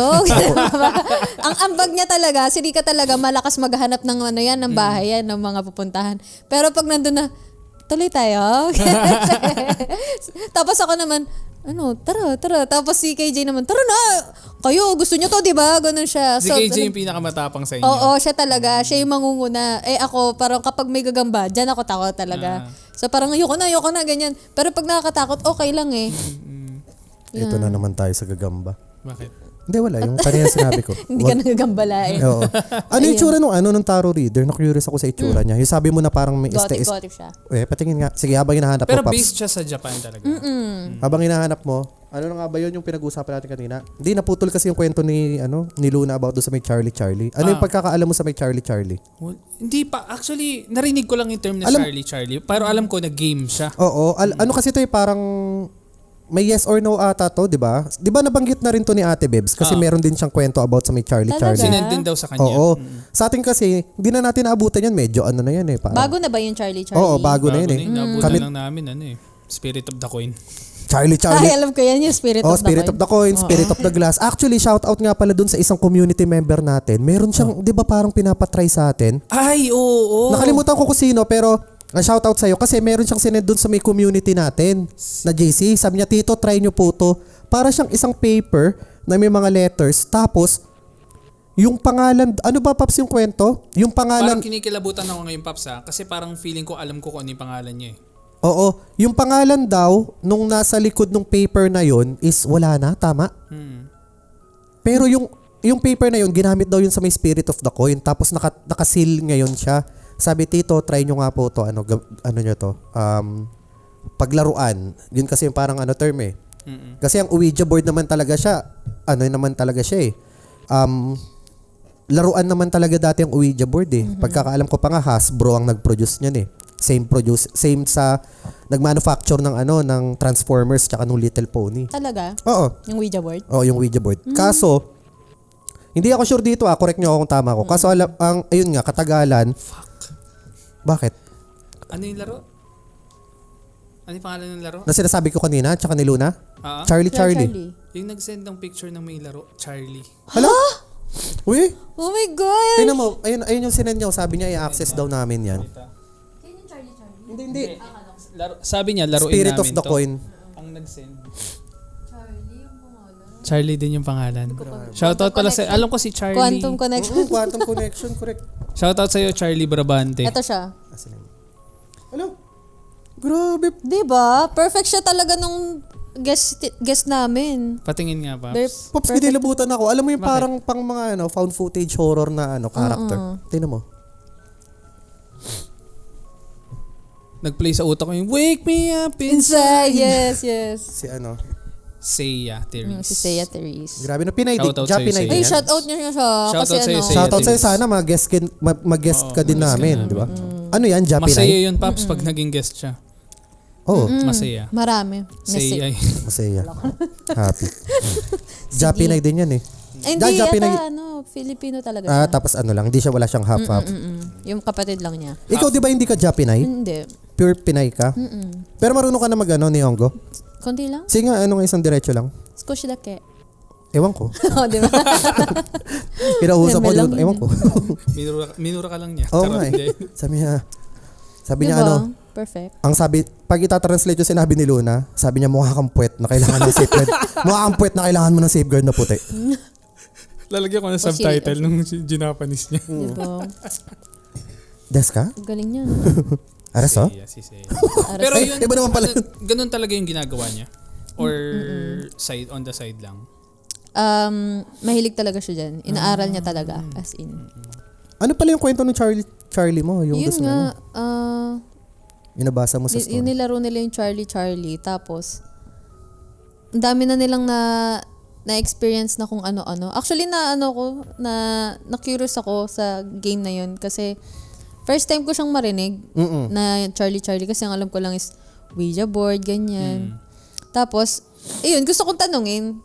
D: Ang ambag niya talaga, si Rika talaga malakas maghanap ng ng bahay yan, ng mga pupuntahan. Pero pag nandun na, tuloy tayo. Tapos ako naman, tara. Tapos si KJ naman, tara na! Kayo, gusto nyo to, di ba? Ganun siya.
B: Si KJ yung pinakamatapang sa inyo.
D: Oo, siya talaga. Siya yung mangunguna. Ako, parang kapag may gagamba, dyan ako takot talaga. So parang ayoko na, ganyan. Pero pag nakakatakot, okay lang eh.
C: Ito na naman tayo sa gagamba.
B: Bakit?
C: Hindi, wala. Yung kanina sinabi ko.
D: Hindi ka nagagambala eh.
C: Oo. Ano yung itsura nung tarot reader? Na-curious ako sa itsura niya. Yung sabi mo na parang may
D: Gothic siya.
C: patingin nga. Sige, habang hinahanap
B: Pero
C: mo, Paps.
B: based siya sa Japan talaga.
C: Habang hinahanap mo, ano na nga ba yun yung pinag-uusapan natin kanina? Hindi, naputol kasi yung kwento ni Luna about doon sa may Charlie. Ano yung pagkakaalam mo sa may Charlie?
B: Well, hindi pa. Actually, narinig ko lang yung term na Charlie. Pero alam ko na game siya.
C: Oo. Ano kasi ito parang may yes or no ata to, di ba? Di ba nabanggit na rin to ni Ate Bebs? Kasi meron din siyang kwento about sa may Charlie.
D: Talaga?
B: Sinend din daw sa kanya.
C: Oo. Sa atin kasi, hindi na natin naabutan yan. Medyo ano na yan eh. Parang,
D: Bago na ba yung Charlie?
C: Oo, bago na yun eh.
B: Naabutan lang namin Spirit of the Coin.
C: Charlie.
D: Ay, alam ko yan yung Spirit of the Coin.
C: Spirit of the Coin, Spirit of the Glass. Actually, shout out nga pala dun sa isang community member natin. Meron siyang, di ba parang pinapatry sa atin?
B: Ay, oo.
C: Nakalimutan ko kung sino, pero shout out sa'yo kasi meron siyang sinend dun sa may community natin na JC. Sabi niya, Tito, try nyo po to. Para siyang isang paper na may mga letters. Tapos, yung pangalan, ano ba Paps yung kwento? Yung pangalan,
B: Parang kinikilabutan ako ngayon, Paps kasi parang feeling ko alam ko kung ano yung pangalan niya eh.
C: oo, yung pangalan daw nung nasa likod ng paper na yon is wala na, tama? Pero yung paper na yon ginamit daw yun sa may Spirit of the Coin. Tapos nakasil ngayon siya. Sabi, Tito, try nyo nga po to. Ano nyo to? Paglaruan. Yun kasi yung parang term eh. Kasi ang Ouija board naman talaga siya. Eh. Laruan naman talaga dati ang Ouija board eh. Pagkakaalam ko pa nga, Hasbro ang nag-produce niyan eh. Same sa nag-manufacture ng ng Transformers tsaka nung Little Pony.
D: Talaga?
C: Oo.
D: Yung Ouija board?
C: Oo, yung Ouija board. Kaso, hindi ako sure dito correct nyo ako kung tama ko. Kaso ayun nga, katagalan. Bakit?
B: Ano yung laro? Ano yung pangalan ng laro?
C: Na sinasabi ko kanina, tsaka ni Luna?
B: Ah?
C: Charlie.
B: Yung nag-send ng picture ng may laro, Charlie.
C: Hala? Uy,
D: Oh my God!
C: tingnan mo. Ayun yung sinend niya. Sabi niya, i-access daw namin yan. Hindi.
B: Sabi niya, laruin
C: Spirit
B: namin
C: of the
B: to.
C: Coin.
B: Ang nag-send. Charlie din yung pangalan. Shoutout pala sa, alam ko si Charlie.
D: Quantum Connection.
C: Quantum Connection, correct.
B: Shoutout sa'yo, Charlie Brabante.
D: Ito siya.
C: Ano? Grabe.
D: Diba? Perfect siya talaga nung guest namin.
B: Patingin nga, Paps.
C: Pops, ginilabutan ako. Alam mo yung parang pang mga found footage horror na character. Tingnan mo.
B: Nag-play sa utak ko yung Wake Me Up
D: Inside.
B: Inside.
D: Yes.
C: Si
B: Seiya Therese.
D: Si Seiya Therese.
C: Grabe na Pinay.
B: Shoutout
C: Japi
B: sa'yo,
C: na
B: Seiya.
D: Ay, shout out niya siya.
B: Shout
D: Kasi
B: out sa'yo, Seiya.
C: Shoutout sa'yo.
B: Therese.
C: Sana mag-guest ka din namin, di ba? Ano yan, Japi
B: Masaya
C: na?
B: yun, Paps, pag naging guest siya.
C: Oo.
B: Masaya.
D: Marami.
B: Seiya.
C: Masaya. Happy. Japi na din yan eh.
D: Ay, hindi
C: Japi
D: yata, Filipino talaga siya.
C: Tapos wala siyang half-half.
D: Yung kapatid lang niya.
C: Ikaw di ba hindi ka Japinay?
D: Hindi.
C: Pure Pinay ka? Pero marunong ka na Nihongo?
D: Konti lang.
C: Sige nga, isang diretso lang.
D: Squash dake.
C: Ewan ko.
D: Oh, di ba?
C: Kinausap ko,
D: Melang
C: ewan ko.
B: Minura ka lang niya.
C: Oo
B: Charot,
C: nga
B: hindi.
C: eh. Sabi niya
D: Diba? Perfect.
C: ang sabi, pag itatranslate yung sinabi ni Luna, sabi niya mukha kang puwet na kailangan ng safeguard. Mukha kang puwet na kailangan mo ng safeguard na puti.
B: Lalagyan ko ng subtitle nung Japanese niya.
D: Diba?
C: Des ka?
D: Galing niya.
C: Aras oh?
B: Si Seiya.
D: Pero
B: Pero yun,
C: iba naman pala.
B: Ganun talaga yung ginagawa niya? Or on the side lang?
D: Mahilig talaga siya dyan. Inaaral niya talaga. As in.
C: Ano pala yung kwento ng Charlie mo? Yung
D: Yun
C: gusto
D: nga,
C: yung nabasa mo sa
D: yung
C: story.
D: nilaro nila yung Charlie. Tapos, ang dami na nilang na-experience na kung ano-ano. Actually, na-curious ako sa game na yun. Kasi, first time ko siyang marinig na Charlie. Kasi ang alam ko lang is, Ouija board, ganyan. Tapos, ayun, gusto kong tanungin,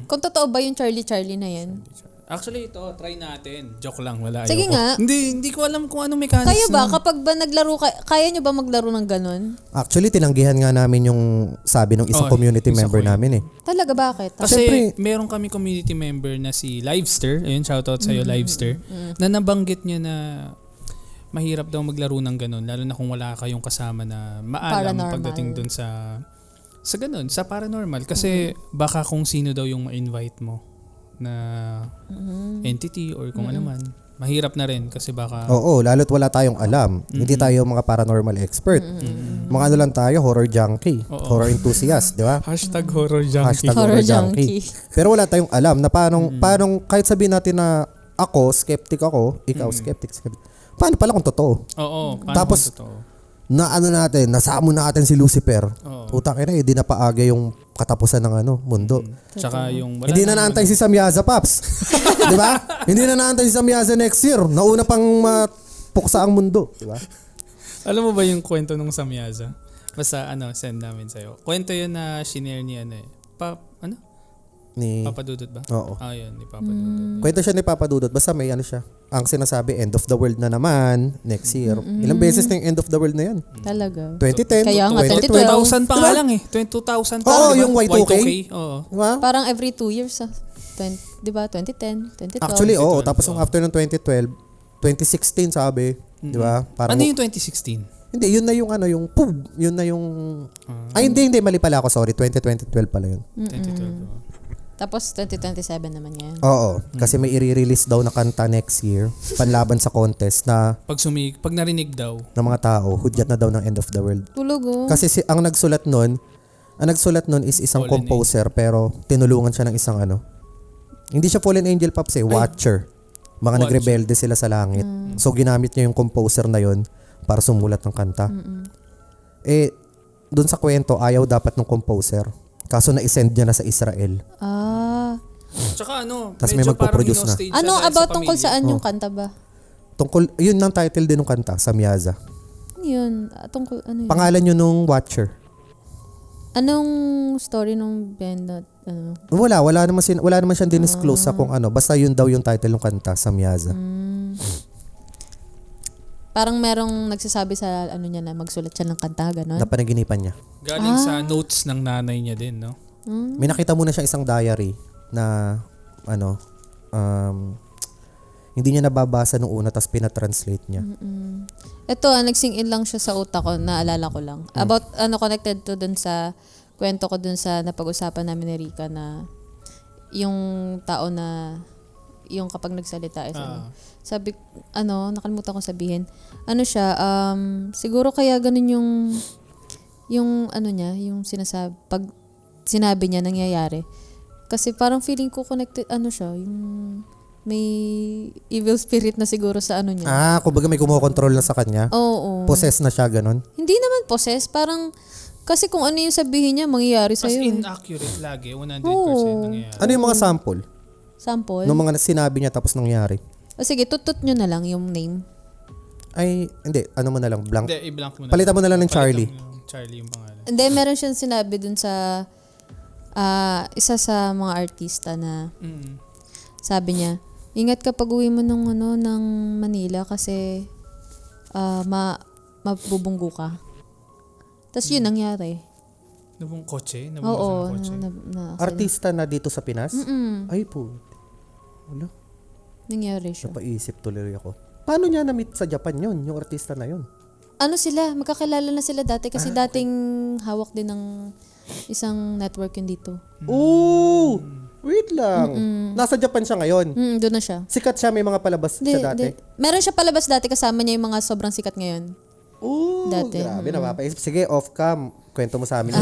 D: kung totoo ba yung Charlie na yan?
B: Actually, ito, try natin. Joke lang, wala.
D: Sige
B: ayoko.
D: nga.
B: Hindi ko alam kung anong mechanics.
D: Kayo ba,
B: nun.
D: kapag ba naglaro, kaya nyo ba maglaro ng ganun?
C: Actually, tinanggihan nga namin yung sabi ng isang community
B: isa
C: member
B: ko yun.
C: namin eh.
D: Talaga, bakit?
B: Kasi
C: Siyempre-
B: meron kami community member na si Livester. Ayun, shoutout sa'yo, Livester. Na nabanggit niya na mahirap daw maglaro ng ganun. Lalo na kung wala kayong kasama na maalam
D: Paranormal.
B: pagdating dun sa ganun, sa paranormal. Kasi baka kung sino daw yung ma-invite mo na entity or kung ano man. Mahirap na rin kasi baka...
C: Oo, lalo't wala tayong alam. Hindi tayo mga paranormal expert. Mga ano lang tayo, horror junkie. Horror enthusiast, di ba?
B: Hashtag horror junkie.
C: Hashtag
D: Horror
C: horror junkie. Pero wala tayong alam na paano kahit sabihin natin na ako, skeptic ako, ikaw skeptic. Paano pala kung totoo?
B: Oo. Paano
C: Tapos,
B: kung totoo?
C: Na ano natin, nasamo natin si Lucifer.
B: Oo.
C: Utang ina, hindi na paaga yung katapusan ng mundo.
B: Tsaka yung... wala
C: Hindi na naantay si Samyaza, Paps. Di ba? Hindi na naantay si Samyaza next year. Nauna pang mapuksa ang mundo. Di ba?
B: Alam mo ba yung kwento nung Samyaza? Basta send namin sa'yo. Kwento yun na shinare ni Papa Dudut ba?
C: Oo.
B: Yun, ni Papa Dudut.
C: Kwento siya ni Papa Dudut. Basta may siya. Ang sinasabi, end of the world na naman next year. Ilang beses na yung end of the world na yan?
D: Talaga.
C: 2010,
D: Kaya nga,
B: 2000 pa
C: Diba?
B: nga lang eh. 2000 pa.
C: Oo,
B: diba?
C: yung Y2K.
B: Oo.
C: Diba?
D: Parang every 2 years, di ba? 2010, 2012.
C: Actually, oo. Tapos yung after ng 2012, 2016 sabi. Di ba? Parang,
B: Ano yung 2016?
C: Hindi, yun na yung yung poof. Yun na yung... Ay, hindi. Mali pala ako. Sorry. 2012 pala yun.
B: 2012.
D: Tapos 2027 naman yan.
C: Oo. Kasi may i-release daw na kanta next year. Panlaban sa contest na
B: Pag narinig daw.
C: ng mga tao, hudyat na daw ng end of the world.
D: Tulog oh.
C: Kasi ang nagsulat nun is isang
B: Fallen
C: composer pero tinulungan siya ng isang Hindi siya fallen angel, Pops eh. Watcher. Mga
B: Watcher.
C: nagrebelde sila sa langit. So ginamit niya yung composer na yon para sumulat ng kanta. Doon sa kwento, ayaw dapat ng composer. Kaso na-send niya na sa Israel.
B: Tsaka
C: Tas may
B: medyo parang
C: magpo-produce na.
B: hinostage siya
D: Ano
B: dahil sa
D: about tungkol
B: pamilya.
D: saan yung kanta ba?
C: Yun ang title din ng kanta, Samyaza.
D: Ano yun? Tungkol ano yun?
C: Pangalan yun nung Watcher.
D: Anong story nung band na
C: Wala naman siyang dinisclose sa kung ano. Basta yun daw yung title ng kanta, Samyaza.
D: Parang merong nagsasabi sa niya na magsulat siya ng kanta, gano'n?
C: Na panaginipan niya.
B: Galing sa notes ng nanay niya din, no?
C: May nakita muna siya isang diary na hindi niya nababasa nung una tapos pinatranslate niya.
D: Ito, nagsing in lang siya sa utak ko, naalala ko lang. About, connected to dun sa, kwento ko dun sa napag-usapan namin ni Rika na yung tao na, yung kapag nagsalita is sabi, nakalimutan ko sabihin. Siya, siguro kaya ganun yung niya, yung pag sinabi niya, nangyayari. Kasi parang feeling ko connected, siya, yung may evil spirit na siguro sa niya.
C: Kumbaga may kumukontrol na sa kanya.
D: Oo.
C: Possess na siya, ganun.
D: Hindi naman possess, parang, kasi kung ano yung sabihin niya, mangyayari
B: As
D: sa'yo.
B: inaccurate lagi, 100% nangyayari.
C: Ano yung mga sample?
D: Sample?
C: Nung mga sinabi niya tapos nangyari?
D: Sige, tutut nyo na lang yung name.
C: Ay, hindi. Ano mo na lang, blank.
B: Hindi, i-blank mo na.
C: Palitan mo na lang ng Charlie.
B: Charlie yung pangalan.
D: And then, meron siyang sinabi dun sa, isa sa mga artista na, sabi niya, ingat kapag uwi mo ng Manila kasi, mabubunggo ka. Tapos yun nangyari.
B: Nabung kotse?
D: Oo.
B: Kotse?
C: Artista na dito sa Pinas? Ay po. Wala.
D: Nangyari siya.
C: Napaisip tuloy ako. Paano niya na-meet sa Japan yun, yung artista na yun?
D: Magkakilala na sila dati kasi dating hawak din ng isang network yun dito.
C: Oh! Wait lang. Nasa Japan siya ngayon.
D: Doon na siya.
C: Sikat siya, may mga palabas siya dati.
D: Meron siya palabas dati, kasama niya yung mga sobrang sikat ngayon.
C: Oh,
D: Dati.
C: grabe, napapaisip. Sige, off-cam. Kwento mo sa amin.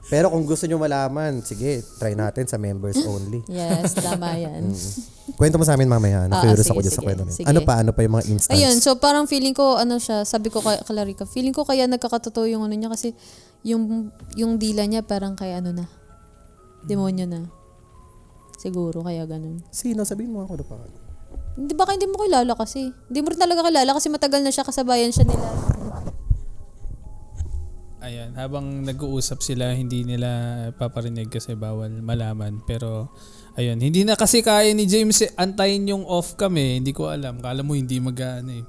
C: Pero kung gusto nyo malaman, sige, try natin sa members only.
D: Yes, tama yan.
C: Kwento mo sa amin mamaya. Na-curious ako dyan sa
D: sige,
C: kwento niya.
D: sige.
C: Ano pa yung mga instance?
D: Ayun, so parang feeling ko, siya, sabi ko kay Larika, feeling ko kaya nagkakatotoo yung niya kasi yung dila niya parang kaya na. Demonyo na. Siguro, kaya ganun.
C: Sino? Sabihin mo ako na pa.
D: Baka hindi mo kilala kasi. Hindi mo rin talaga kilala kasi matagal na siya, kasabayan siya nila.
B: Ayan, habang nag-uusap sila, hindi nila paparinig kasi bawal malaman. Pero, ayun, hindi na kasi kaya ni James antayin yung off cam eh. Hindi ko alam. Kala mo hindi mag-ano eh.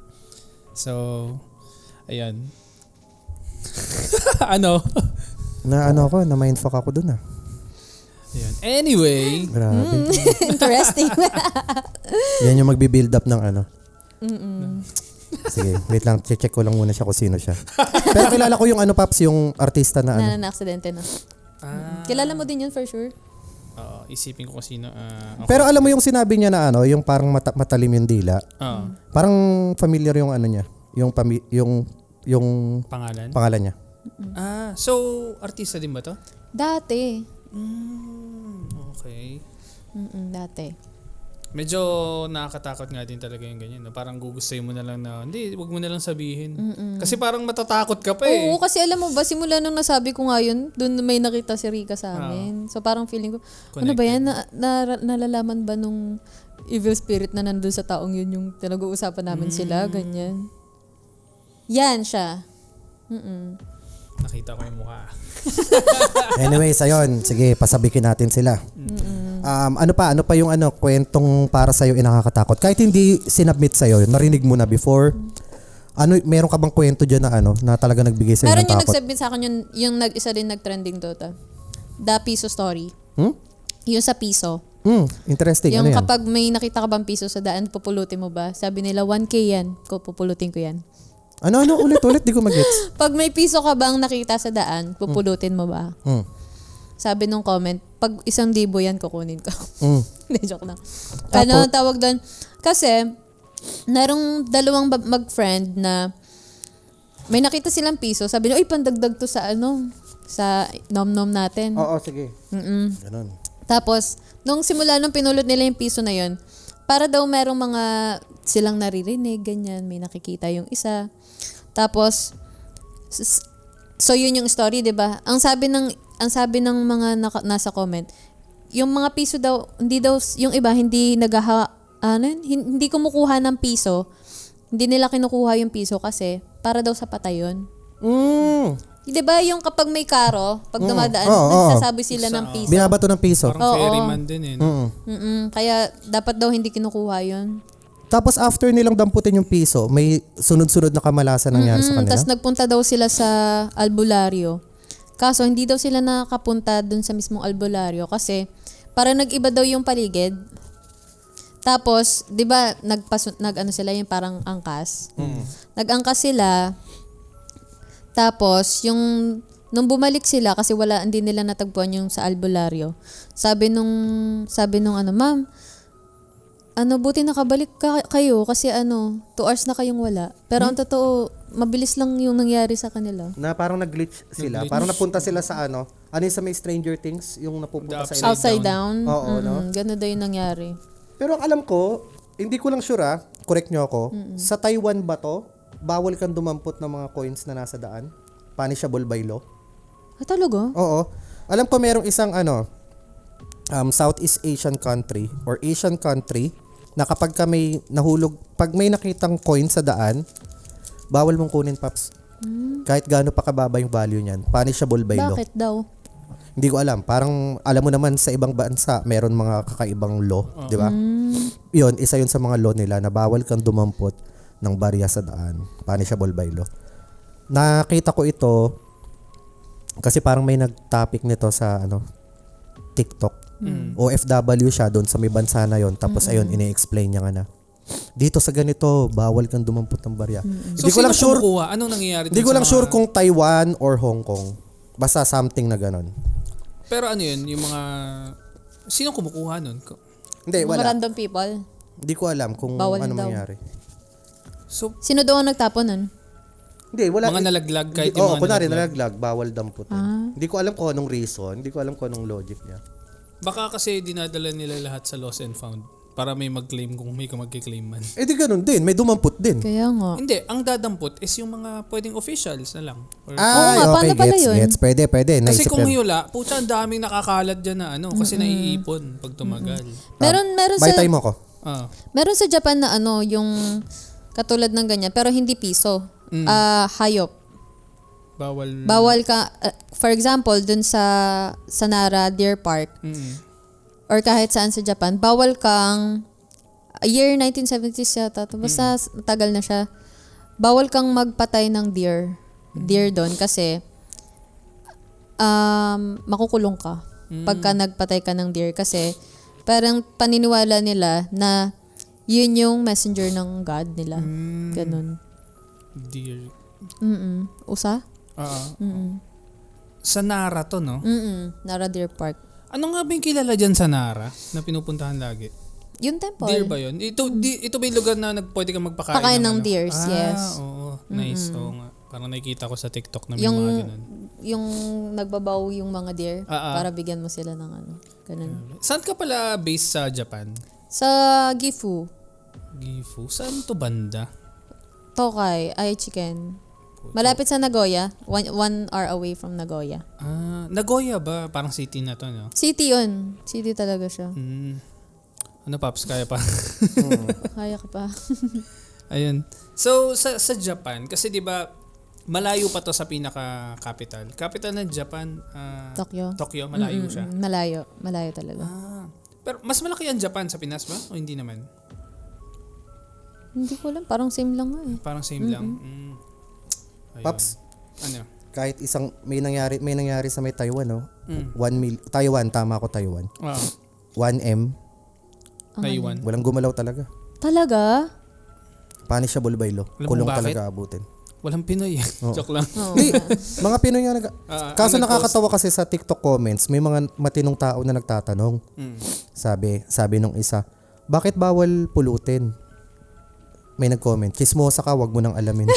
B: So, ayan. Ano?
C: Na mindfuck ako dun ah.
B: Ayan. Anyway.
C: Grabe.
D: Interesting.
C: Yan yung magbi-build up ng ano. Sige, wait lang. Check ko lang muna siya kung sino siya. Pero kilala ko yung ano, Paps, yung artista na ano.
D: Na aksidente na. Kilala mo din yun for sure.
B: Isipin ko kung sino. Okay.
C: Pero alam mo yung sinabi niya na ano, yung parang matalim yung dila. Parang familiar yung ano niya. Yung pangalan niya.
B: So, artista din ba to?
D: Dati.
B: Okay.
D: Dati.
B: Medyo nakakatakot nga din talaga yung ganyan. No? Parang gugustuhin mo na lang na, hindi, wag mo na lang sabihin. Kasi parang matatakot ka pa eh.
D: Oo, kasi alam mo ba, simula nung nasabi ko nga yun, doon may nakita si Rika sa amin. So parang feeling ko, ano ba yan? Nalalaman ba nung evil spirit na nandun sa taong yun yung tinag-uusapan namin sila? Ganyan. Yan siya.
B: Nakita ko yung mukha.
C: Anyways, ayun. Sige, pasabikin natin sila. Ano pa yung kwentong para sa'yo nakakatakot? Kahit hindi sinubmit sa'yo, narinig mo na before. Meron ka bang kwento dyan na na talaga nagbigay sa'yo
D: Meron
C: ng
D: yung
C: takot?
D: nagsubmit sa akin yung isa din nag-trending to. The Piso Story. Yung sa piso.
C: Interesting.
D: Yung
C: ano yan?
D: kapag may nakita ka bang piso sa daan, pupulutin mo ba? Sabi nila, 1K yan. Pupulutin ko yan.
C: Ano? Ulit? Di ko mag-gets.
D: Pag may piso ka bang nakita sa daan, pupulutin mo ba? Sabi nung comment, pag 1,000 yan, kukunin ko. Hindi, joke lang. Ano tawag doon? Kasi, narong dalawang mag-friend na may nakita silang piso. Sabi nila, pandagdag to sa sa nom-nom natin.
C: Oo, sige. Ganun.
D: Tapos, nung simula nung pinulot nila yung piso na yun, para daw merong mga silang naririnig, ganyan, may nakikita yung isa. Tapos, so yun yung story, 'di ba? Ang sabi ng mga nasa comment, yung mga piso daw, hindi daw, yung iba, hindi hindi kumukuha ng piso. Hindi nila kinukuha yung piso kasi para daw sa patay yun. Di ba yung kapag may karo, pag dumadaan, nagsasabi sila ng piso.
C: Binabato ng piso.
B: Parang ferryman din eh. No?
D: Kaya dapat daw hindi kinukuha yun.
C: Tapos after nilang damputin yung piso, may sunod-sunod na kamalasan nangyari sa kanila?
D: Tapos nagpunta daw sila sa albularyo. Kaso hindi daw sila nakapunta dun sa mismong albularyo kasi para nag-iba daw yung paligid. Tapos, 'di ba, nag-ano sila yung parang angkas. Nag-angkas sila. Tapos nung bumalik sila kasi hindi nila natagpuan yung sa albularyo. Sabi nung ma'am, buti nakabalik kayo kasi 2 hours na kayong wala. Pero ang totoo, mabilis lang yung nangyari sa kanila.
C: Na parang nag-glitch sila. Parang napunta sila sa ano yung sa may Stranger Things, yung napupunta sa
D: Upside down.
C: Oo, no?
D: Ganun daw yung nangyari.
C: Pero ang alam ko, hindi ko lang sure correct nyo ako, sa Taiwan ba to, bawal kang dumampot ng mga coins na nasa daan? Punishable by law?
D: Talaga?
C: Oo. Alam ko merong isang Southeast Asian country or Asian country na kapag ka may nahulog, pag may nakitang coin sa daan, bawal mong kunin, Paps. Kahit gaano pa kababa yung value niyan. Punishable by law.
D: Bakit daw?
C: Hindi ko alam. Parang alam mo naman sa ibang bansa, meron mga kakaibang law, di ba? Yun, isa yun sa mga law nila na bawal kang dumampot ng barya sa daan. Punishable by law. Nakita ko ito kasi parang may nag-topic nito sa TikTok. OFW siya doon sa may bansa na yon. Tapos ayun, ini-explain niya nga na. Dito sa ganito, bawal kang dumampot ng barya.
B: So,
C: Hindi ko lang sure.
B: Anong nangyayari
C: Hindi ko lang sure kung Taiwan or Hong Kong. Basta something na ganon.
B: Pero ano yun, yung mga... Sino kumukuha nun?
C: Hindi,
D: Mga
C: wala.
D: random people.
C: Hindi ko alam kung
D: Bawal
C: ano
D: daw.
C: mangyari.
B: So,
D: Sino daw ang nagtapon nun?
C: Hindi, wala.
B: mga nalaglag kahit yung mga
C: kunwari
B: nalaglag.
C: nalaglag, bawal damputin. Hindi ko alam kung anong reason, hindi ko alam kung anong logic niya.
B: Baka kasi dinadala nila lahat sa lost and found para may mag-claim kung may magki-claim man.
C: Eh di ganun din, may dumamput din.
D: Kaya nga.
B: Hindi, ang dadampot is yung mga pwedeng officials na lang. Or,
D: Oo nga, paano pala yun?
C: Gets. Pwede.
B: kasi
C: Naisip
B: kung
C: yan.
B: hiyula, pucha, ang daming nakakalat dyan na kasi naiipon pag tumagal.
D: Meron sa
C: Baytay mo ko.
D: meron sa Japan na yung katulad ng ganyan pero hindi piso. Hayop. Bawal ka, for example, dun sa Nara Deer Park, or kahit saan sa Japan, bawal kang, year 1970s yata, basta tagal na siya, bawal kang magpatay ng deer doon kasi makukulong ka pagka nagpatay ka ng deer kasi parang paniniwala nila na yun yung messenger ng God nila. Ganun.
B: Deer.
D: Usa?
B: Sa Nara to, no?
D: Nara Deer Park.
B: Ano nga ba yung kilala dyan sa Nara na pinupuntahan lagi?
D: Yung temple.
B: Deer ba yun? Ito ba yung lugar na pwede kang magpakain
D: Pakain ng
B: ano?
D: deers, yes.
B: Oo. Nice. Oo nga. Parang nakikita ko sa TikTok na may
D: Yung,
B: mga ganun.
D: yung nagbabaw yung mga deer
B: Ah.
D: para bigyan mo sila ng ano. Ganun.
B: Saan ka pala based sa Japan?
D: Sa Gifu,
B: Gifu. Saan to banda?
D: Tokay, Chicken. Malapit sa Nagoya. 1 hour away from Nagoya.
B: Nagoya ba? Parang city na to, no?
D: City yun. City talaga siya.
B: Ano, Paps? Kaya pa?
D: Kaya ka pa.
B: Ayun. So, sa Japan, kasi di ba malayo pa to sa pinaka-capital. Capital ng Japan,
D: Tokyo.
B: malayo siya.
D: Malayo talaga.
B: Pero mas malaki ang Japan sa Pinas ba? O hindi naman?
D: Hindi ko alam. Parang same lang nga eh.
B: Parang same lang. Ayun.
C: Paps,
B: Ano?
C: kahit may nangyari sa may Taiwan, no? Taiwan, tama ako, Taiwan. 1M,
B: Taiwan.
C: walang gumalaw talaga.
D: Talaga?
C: Punishable by law.
B: Alam mo
C: Kulong
B: bakit?
C: talaga abutin.
B: Walang Pinoy. Joke lang.
D: Oo.
C: Hindi, mga Pinoy nga kaso
B: ang
C: nakakatawa kasi sa TikTok comments, may mga matinong tao na nagtatanong. Sabi nung isa, bakit bawal pulutin? May nag-comment, chismosa ka, wag mo nang alamin.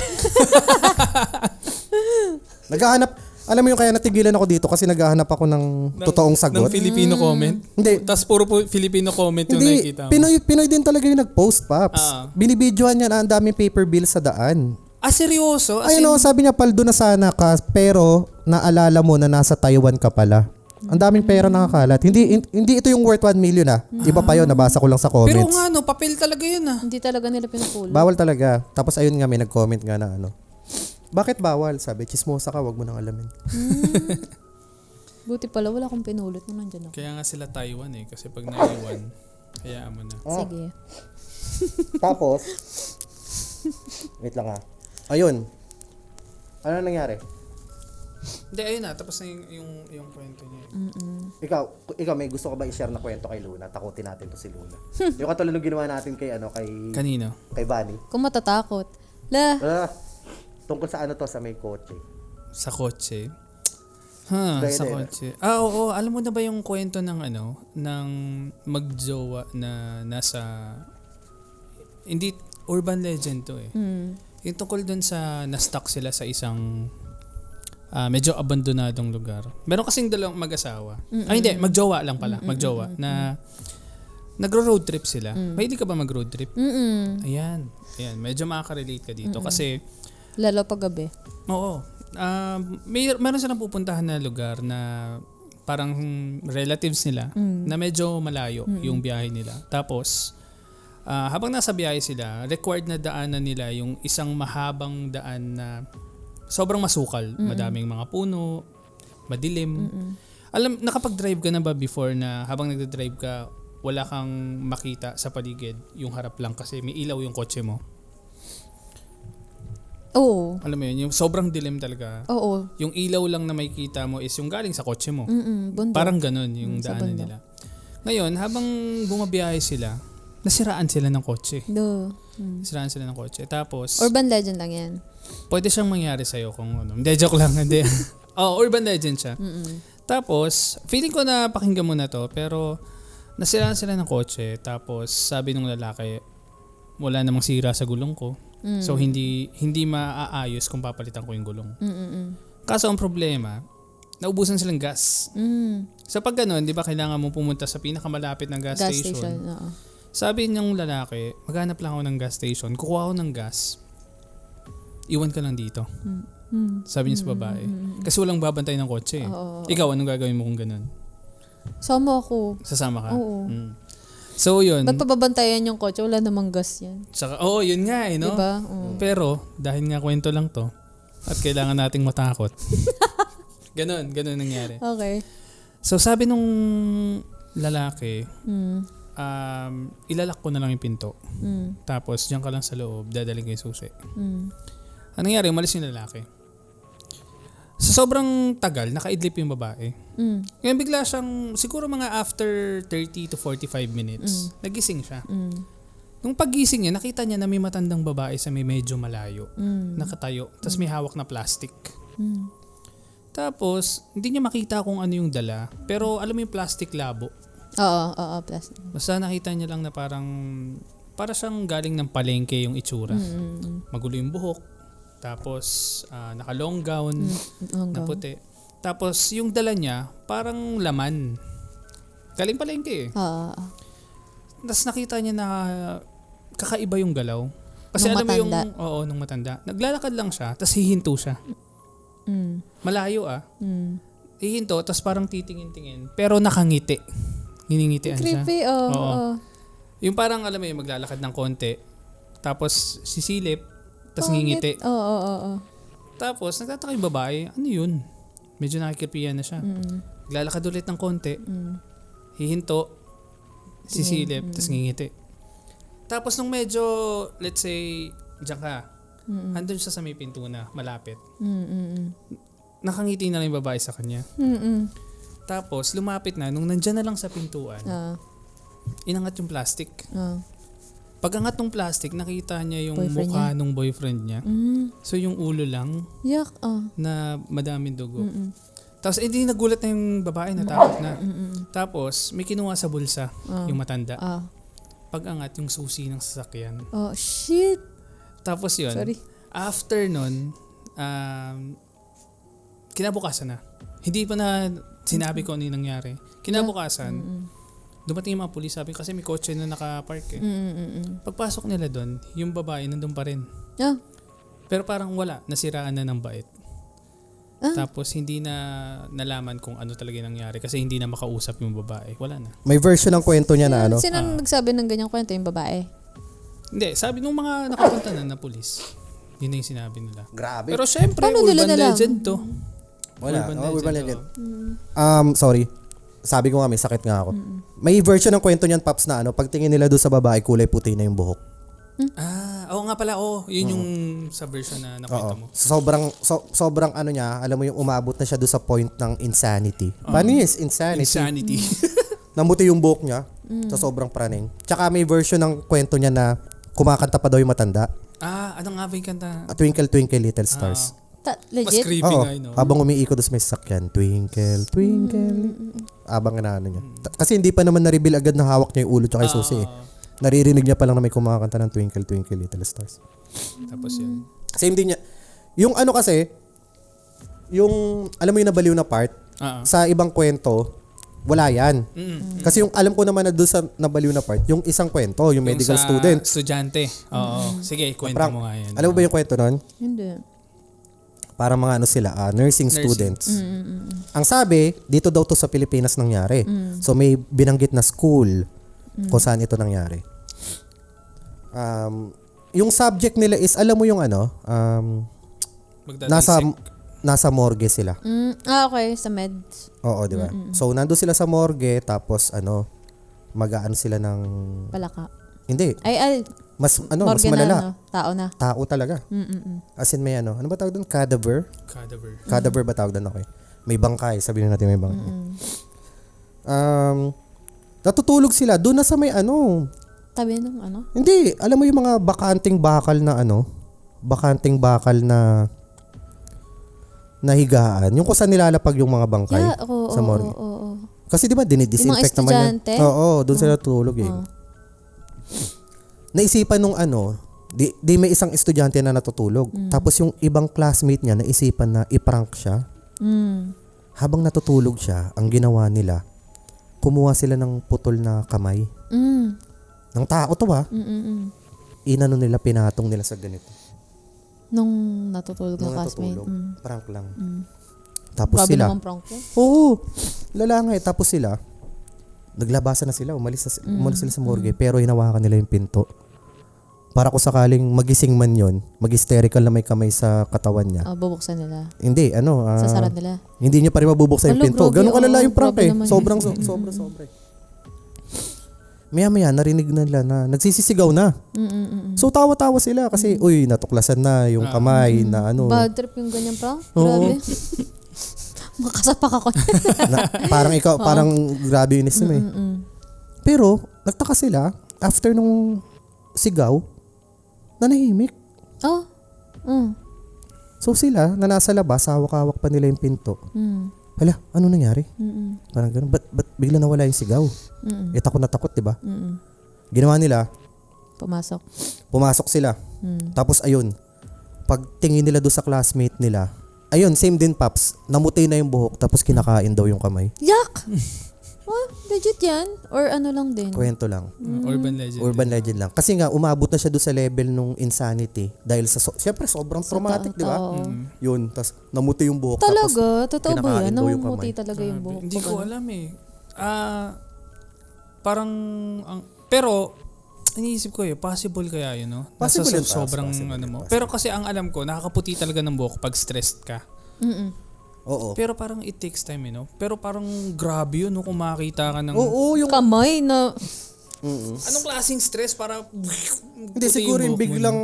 C: Naghahanap, alam mo yung kaya natigilan ako dito kasi naghahanap ako ng totoong sagot.
B: Ng Filipino comment?
C: Hindi.
B: Tapos puro Filipino comment yung
C: Hindi,
B: nakikita mo.
C: Pinoy din talaga yung nag-post, Paps. Binibidyohan niya na ang daming paper bill sa daan.
B: Seryoso?
C: Ay no, sabi niya, paldo na sana ka, pero naalala mo na nasa Taiwan ka pala. Ang daming pera nakakalat. Hindi ito yung worth 1 million Iba pa yun, nabasa ko lang sa comments.
B: Pero nga no, papel talaga yun
D: Hindi talaga nila pinupulo.
C: Bawal talaga. Tapos ayun nga, may nag-comment nga na ano. Bakit bawal? Sabi, chismosa ka, wag mo nang alamin.
D: Buti pala, wala akong pinulot nung nandyan ako.
B: Kaya nga sila Taiwan kasi pag naiwan, hayaan mo na.
D: Sige.
C: Tapos, wait lang ayun. Ano nangyari?
B: Hindi, ayun na. Tapos na yung kwento niya.
C: Ikaw may gusto ka ba i-share na kwento kay Luna? Takutin natin to si Luna. Yung katulad ng ginawa natin kay
B: Kanino?
C: Kay Bunny.
D: Kung matatakot.
C: Tungkol sa sa may kotse.
B: Sa kotse?
C: Sa
B: kotse. Oo. Alam mo na ba yung kwento ng ng magjowa na nasa, hindi, urban legend to eh. Yung tungkol dun sa na-stuck sila sa isang medyo abandonadong lugar. Meron kasing dalawang mag-asawa. Hindi, magjowa lang pala. Magjowa na nagro-road trip sila. May hindi ka ba mag-road trip? Ayan. Medyo makaka-relate ka dito kasi
D: lalo pag gabi.
B: oo. Meron silang pupuntahan na lugar na parang relatives nila na medyo malayo yung biyahe nila. Tapos habang nasa biyahe sila, required na daanan nila yung isang mahabang daan na sobrang masukal. Madaming mga puno, madilim. Alam, nakapag-drive ka na ba before na habang nagde-drive ka, wala kang makita sa paligid, yung harap lang kasi may ilaw yung kotse mo?
D: Oo.
B: Alam mo yun, yung sobrang dilim talaga.
D: Oo.
B: Yung ilaw lang na makikita mo is yung galing sa kotse mo.
D: Bundok.
B: Parang ganun yung
D: Sa
B: daanan
D: bundok.
B: nila. Ngayon, habang bumabiyahe sila, nasiraan sila ng kotse. Nasiraan sila ng kotse. Tapos,
D: Urban legend lang yan.
B: pwede siyang mangyari sa'yo kung ano. Hindi, joke lang. Hindi. Urban legend siya. Tapos, feeling ko na pakinggan mo na to, pero nasiraan sila ng kotse. Tapos, sabi nung lalaki, wala namang sira sa gulong ko. So, hindi maaayos kung papalitan ko yung gulong. Kaso, ang problema, naubusan silang gas. So, pag ganun, di ba, kailangan mo pumunta sa pinakamalapit ng gas station.
D: Oo.
B: Sabi ng lalaki, maghanap lang ako ng gas station, kukuha ako ng gas, iwan ka lang dito. Sabi niya sa babae. Kasi walang babantay ng kotse. Ikaw, anong gagawin mo kung ganun?
D: Sama ako.
B: Sasama ka?
D: Oo.
B: So, yun.
D: Ba't pababantayan yung kotse? Wala namang gas yan.
B: Saka, yun nga no?
D: Diba?
B: Pero, dahil nga kwento lang to, at kailangan nating matakot. Ganon nangyari.
D: Okay.
B: So sabi nung lalaki,
D: Mm.
B: ilalak ko na lang yung pinto.
D: Mm.
B: Tapos diyan ka lang sa loob, dadaling ko yung susi.
D: Mm.
B: Ang nangyari, umalis yung lalaki. Sa sobrang tagal, nakaidlip yung babae.
D: Mm.
B: Ngayon bigla siyang, siguro mga after 30 to 45 minutes, nagising siya.
D: Mm.
B: Nung paggising niya, nakita niya na may matandang babae sa may medyo malayo.
D: Mm.
B: Nakatayo. Tapos may hawak na plastic.
D: Mm.
B: Tapos, hindi niya makita kung ano yung dala. Pero alam mo yung plastic labo.
D: Oo, plastic.
B: Basta nakita niya lang na parang, para siyang galing ng palengke yung itsura. Magulo yung buhok. Tapos, naka-long gown na puti. Tapos, yung dala niya, parang laman. Galing palengke eh.
D: Oo.
B: Tapos nakita niya na kakaiba yung galaw. Kasi
D: Nung
B: alam mo yung,
D: matanda.
B: oo, nung matanda. Naglalakad lang siya, tapos hihinto siya.
D: Mm.
B: Malayo
D: Mm.
B: Hihinto, tapos parang titingin-tingin. Pero nakangiti. Hiningitian siya.
D: Creepy, oo.
B: Oo. Yung parang, alam mo yung maglalakad ng konti, tapos sisilip, tapos ngingiti.
D: Oo.
B: Tapos nagtataka yung babae, ano yun? Medyo nakikirpiyan na siya.
D: Mm.
B: Naglalakad ulit ng konti,
D: Mm.
B: hihinto, sisilip, tapos ngingiti. Tapos nung medyo, let's say, diyan ka, andun siya sa may pinto na, malapit. Nakangiti na lang yung babae sa kanya. Tapos lumapit na, nung nandyan na lang sa pintuan, inangat yung plastic. Pag-angat ng plastic, nakita niya yung
D: Boyfriend
B: mukha nung boyfriend niya.
D: Mm.
B: So yung ulo lang
D: Yak,
B: na madaming dugo. Tapos hindi nagulat na yung babae, natakot na. Tapos may kinuha sa bulsa, yung matanda. Pag-angat yung susi ng sasakyan.
D: Oh, shit.
B: Tapos yun,
D: Sorry.
B: after nun, kinabukasan na. Hindi pa na sinabi ko ano yung nangyari. Kinabukasan, dumating yung mga pulis, sabi kasi may kotse na nakapark eh. Pagpasok nila doon, yung babae nandun pa rin.
D: Ah.
B: Pero parang wala, nasiraan na ng bait. Tapos hindi na nalaman kung ano talaga yung nangyari kasi hindi na makausap yung babae. Wala na.
C: May version ng kwento niya na ano.
D: Sino nagsabi ng ganyang kwento? Yung babae?
B: Hindi, sabi nung mga nakapunta na pulis. Yun na yung sinabi nila.
C: Grabe.
B: Pero syempre,
D: Paano nila
B: urban
D: nalaman?
B: legend to.
C: Wala. Urban legend.
B: oh.
C: Sorry. Sabi ko nga, may sakit nga ako. May version ng kwento niyan, Paps, na ano, pagtingin nila doon sa babae, kulay puti na yung buhok.
B: Oo nga pala, yun yung sa version na nakita mo.
C: Sobrang ano niya, alam mo yung umabot na siya doon sa point ng insanity. Paano yun? Insanity.
B: Insanity.
C: Namuti yung buhok niya sa sobrang praning. Tsaka may version ng kwento niya na kumakanta pa daw yung matanda.
B: Ano nga ba yung kanta?
C: Twinkle, Twinkle, Little Stars.
B: Mas
D: Legit?
B: creepy
C: Oo,
B: nga yun.
C: habang umiikot doon sa may sasakyan, Twinkle, Twinkle. Abang na ano niya. Kasi hindi pa naman na-reveal agad na hawak niya yung ulo tsaka yung susi eh. Naririnig niya pa lang na may kumakanta ng Twinkle, Twinkle, Little Stars.
B: Tapos yun.
C: Same din niya. Yung ano kasi, yung, alam mo yung nabaliw na part, sa ibang kwento, wala yan. Kasi yung alam ko naman na doon sa nabaliw na part, yung isang kwento, yung medical
B: sa
C: student.
B: Estudyante. Oo. Sige, kwento mo nga yan.
C: Alam mo ba yung kwento nun?
D: Hindi.
C: Para mga ano sila, nursing students. Ang sabi, dito daw to sa Pilipinas nangyari. So may binanggit na school kung saan ito nangyari. Yung subject nila is, alam mo yung ano, nasa morgue sila.
D: Okay, sa meds.
C: Oo, di ba? So nandun sila sa morgue, tapos mag-aano sila ng...
D: Palaka.
C: Hindi.
D: Ay,
C: Mas
D: morgue
C: malala.
D: na, tao na.
C: Tao talaga. As in may ano ba tawag doon? Cadaver? Cadaver ba tawag doon? Okay. May bangkay. Sabihin natin may bangkay. Natutulog sila. Doon na sa may
D: Tabi nung ano?
C: Hindi. Alam mo yung mga bakanting bakal na bakanting bakal na nahigaan. Yung kung saan nilalapag yung mga bangkay sa morgue.
D: Oo.
C: Kasi di ba dinidisinfect naman yan.
D: estudyante?
C: Oo, doon sila tutulog eh. Naisipan nung di may isang estudyante na natutulog. Tapos yung ibang classmate niya naisipan na i-prank siya. Habang natutulog siya, ang ginawa nila, kumuha sila ng putol na kamay. Ng tao to Inano nila, pinatong nila sa ganito.
D: Nung natutulog
C: Nung
D: na classmate.
C: natutulog, prank lang. Tapos
D: Grabe
C: sila,
D: naman prank yun.
C: oo, lalangay. Tapos sila, naglabasan na sila, umalis sila sa morgue, pero hinawakan nila yung pinto. para kung sakaling magising man yon, mag-hysterical na may kamay sa katawan niya.
D: Bubuksan nila.
C: Hindi,
D: Sasara nila.
C: hindi niya pa rin mabubuksan yung
D: Alo,
C: pinto.
D: grabe,
C: Ganun kalala yung prank
D: grabe
C: eh.
D: naman.
C: Sobra. Maya-maya, narinig na nila na nagsisisigaw na. So tawa-tawa sila kasi, natuklasan na yung kamay na ano.
D: Bad trip yung ganyan prank.
C: Oo.
D: Grabe. Makasapak ako.
C: Parang ikaw, parang grabe yung inisip eh. Pero, nagtaka sila, after nung sigaw, nanahimik.
D: Oh.
C: So sila, na nasa labas, hawak-hawak pa nila yung pinto. Hala, ano nangyari? Parang gano'n. Ba't bigla nawala yung sigaw? Takot na takot, diba? Ginawa nila, pumasok sila. Tapos ayun, pagtingin nila doon sa classmate nila, ayun, same din Paps, namuti na yung buhok tapos kinakain daw yung kamay.
D: Yak! Legit yan? Or ano lang din?
C: Kwento lang.
B: Urban legend.
C: Urban legend lang. Kasi nga, umabot na siya doon sa level nung insanity dahil sa, siyempre sobrang traumatic, di ba? Yun, tapos namuti yung buhok.
D: Talaga?
C: Tapos,
D: Totoo ba
C: kinakain
D: yan?
C: daw yung
D: Namumuti
C: kamay.
D: talaga yung buhok.
B: Hindi ko alam eh. Parang, pero, iniisip ko possible kaya yun, no?
C: Possible yun,
B: sobrang
C: possible,
B: ano mo.
C: possible.
B: Pero kasi ang alam ko, nakakaputi talaga ng buhok pag stressed ka.
C: Oo.
B: Pero parang it takes time, Pero parang grabe yun, no? Kung makita ka ng...
C: Oo, yung...
D: Kamay na...
B: Anong klaseng stress para...
C: Hindi, siguro yung biglang...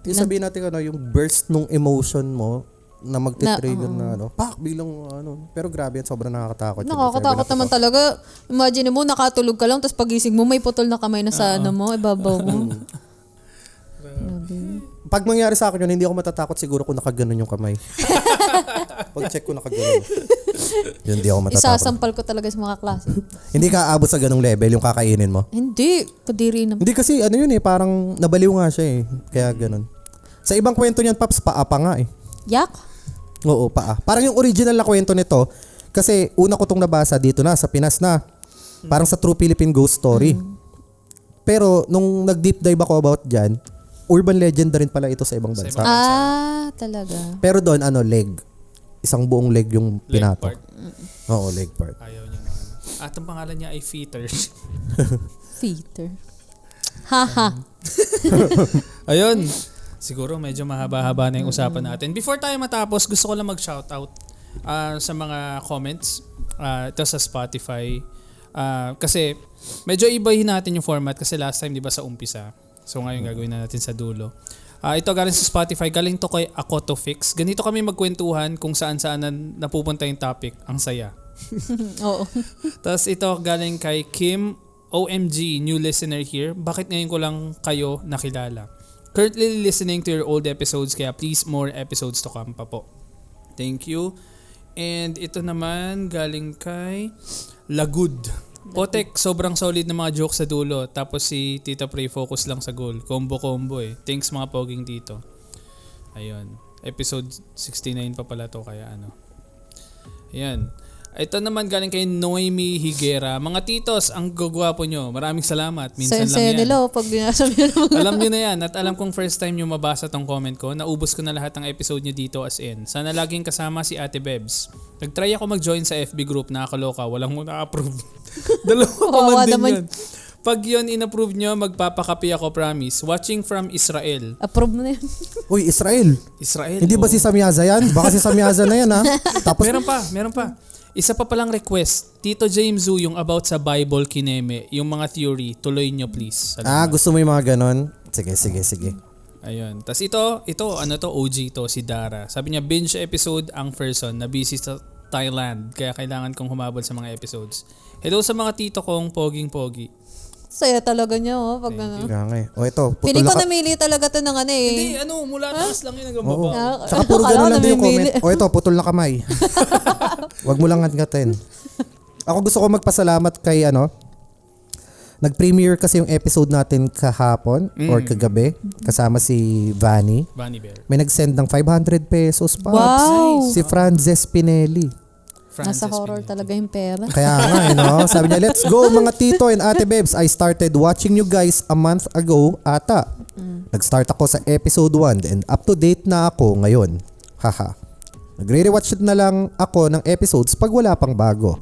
C: Yung sabihin natin, yung burst nung emotion mo na magtitrigger na biglang pero grabe yan, sobrang nakakatakot.
D: Nakakatakot naman talaga. Imagine mo, nakatulog ka lang, tapos pagising mo, may putol na kamay na sa ibabaw mo.
C: Pag mangyari sa akin yun, hindi ako matatakot siguro kung nakaganon yung kamay. Pag check ko nakaganon. Yun, hindi ako matatakot.
D: Isasampal ko talaga sa mga klase.
C: Hindi ka aabot sa ganong level yung kakainin mo?
D: Hindi. Kadiri naman.
C: Hindi kasi parang nabaliw nga siya Kaya ganon. Sa ibang kwento niyan, Paps, paa pa nga
D: Yak?
C: Oo, paa. Parang yung original na kwento nito, kasi una ko tong nabasa dito na, sa Pinas na. Parang sa True Philippine Ghost Story. Pero nung nag-deep dive ako about dyan, urban legend na rin pala ito sa ibang bansa.
D: Talaga.
C: Pero doon, leg. Isang buong leg yung
B: Leg
C: pinato.
B: part.
C: Oo, leg part.
B: Ayaw niya na. At ang pangalan niya ay Feeder.
D: Feeder. Haha.
B: Ayun. Siguro medyo mahaba-haba na yung usapan natin. Before tayo matapos, gusto ko lang mag-shoutout sa mga comments. Ito sa Spotify. Kasi medyo ibahin natin yung format kasi last time, di ba, sa umpisa. So ngayon gagawin na natin sa dulo. Ito galing sa Spotify, galing to kay Ako to Fix. Ganito kami magkwentuhan kung saan-saan na napupunta yung topic. Ang saya.
D: Oo.
B: Tapos ito galing kay Kim, OMG, new listener here. Bakit ngayon ko lang kayo nakilala? Currently listening to your old episodes, kaya please more episodes to come pa po. Thank you. And ito naman galing kay Lagud. Potek, sobrang solid na mga jokes sa dulo. Tapos si Tita Prey focus lang sa goal. Combo Thanks mga poging dito. Ayun. Episode 69 pa pala to, kaya Ayan. Ito naman galing kay Noemi Higuera. Mga titos, ang gugwapo nyo. Maraming salamat. Minsan lang yan.
D: Nila pag binasa nyo naman.
B: Alam nyo na yan. At alam kong first time nyo mabasa tong comment ko. Naubos ko na lahat ng episode nyo dito as in. Sana laging kasama si Ate Bebs. Nag-try ako mag-join sa FB group. Nakakaloka. Walang mo na-approve. Dalawa pa man din yun. Pag yun in-approve nyo, magpapakapi ako, promise. Watching from Israel.
D: Approve mo na yun.
C: Uy, Israel. Hindi ba si Samyaza yan? Baka si Samyaza na yan, ha? Tapos,
B: Meron pa. Isa pa palang request. Tito James Zhu, yung about sa Bible kineme, yung mga theory, tuloy nyo please. Salamat.
C: gusto mo yung mga ganon? Sige.
B: Ayun. Tapos ito, OG to, si Dara. Sabi niya, binge episode ang person na busy sa Thailand, kaya kailangan kong humabol sa mga episodes. Hello sa mga tito kong poging-pogi.
D: Saya talaga niya, pag
C: Kaya nga O ito,
D: Piling ko namili talaga to ng
B: Hindi, mula taas lang yun hanggang
C: Oo.
B: baba.
C: Tsaka puro ganun lang din yung comment. Ito, putol na kamay. Wag mo lang ngatgatin. Ako gusto ko magpasalamat kay nag-premiere kasi yung episode natin kahapon or kagabi kasama si Vanny.
B: Vanny Bear.
C: May nag-send ng 500 pesos pa.
D: Wow!
C: Si Frances Pinelli.
D: Nasa horror talaga yung pera.
C: Kaya nga, Sabi niya, let's go mga tito and ate Bebs. I started watching you guys a month ago ata. Nag-start ako sa episode 1 and up to date na ako ngayon. Haha. Nagre-rewatch na lang ako ng episodes pag wala pang bago.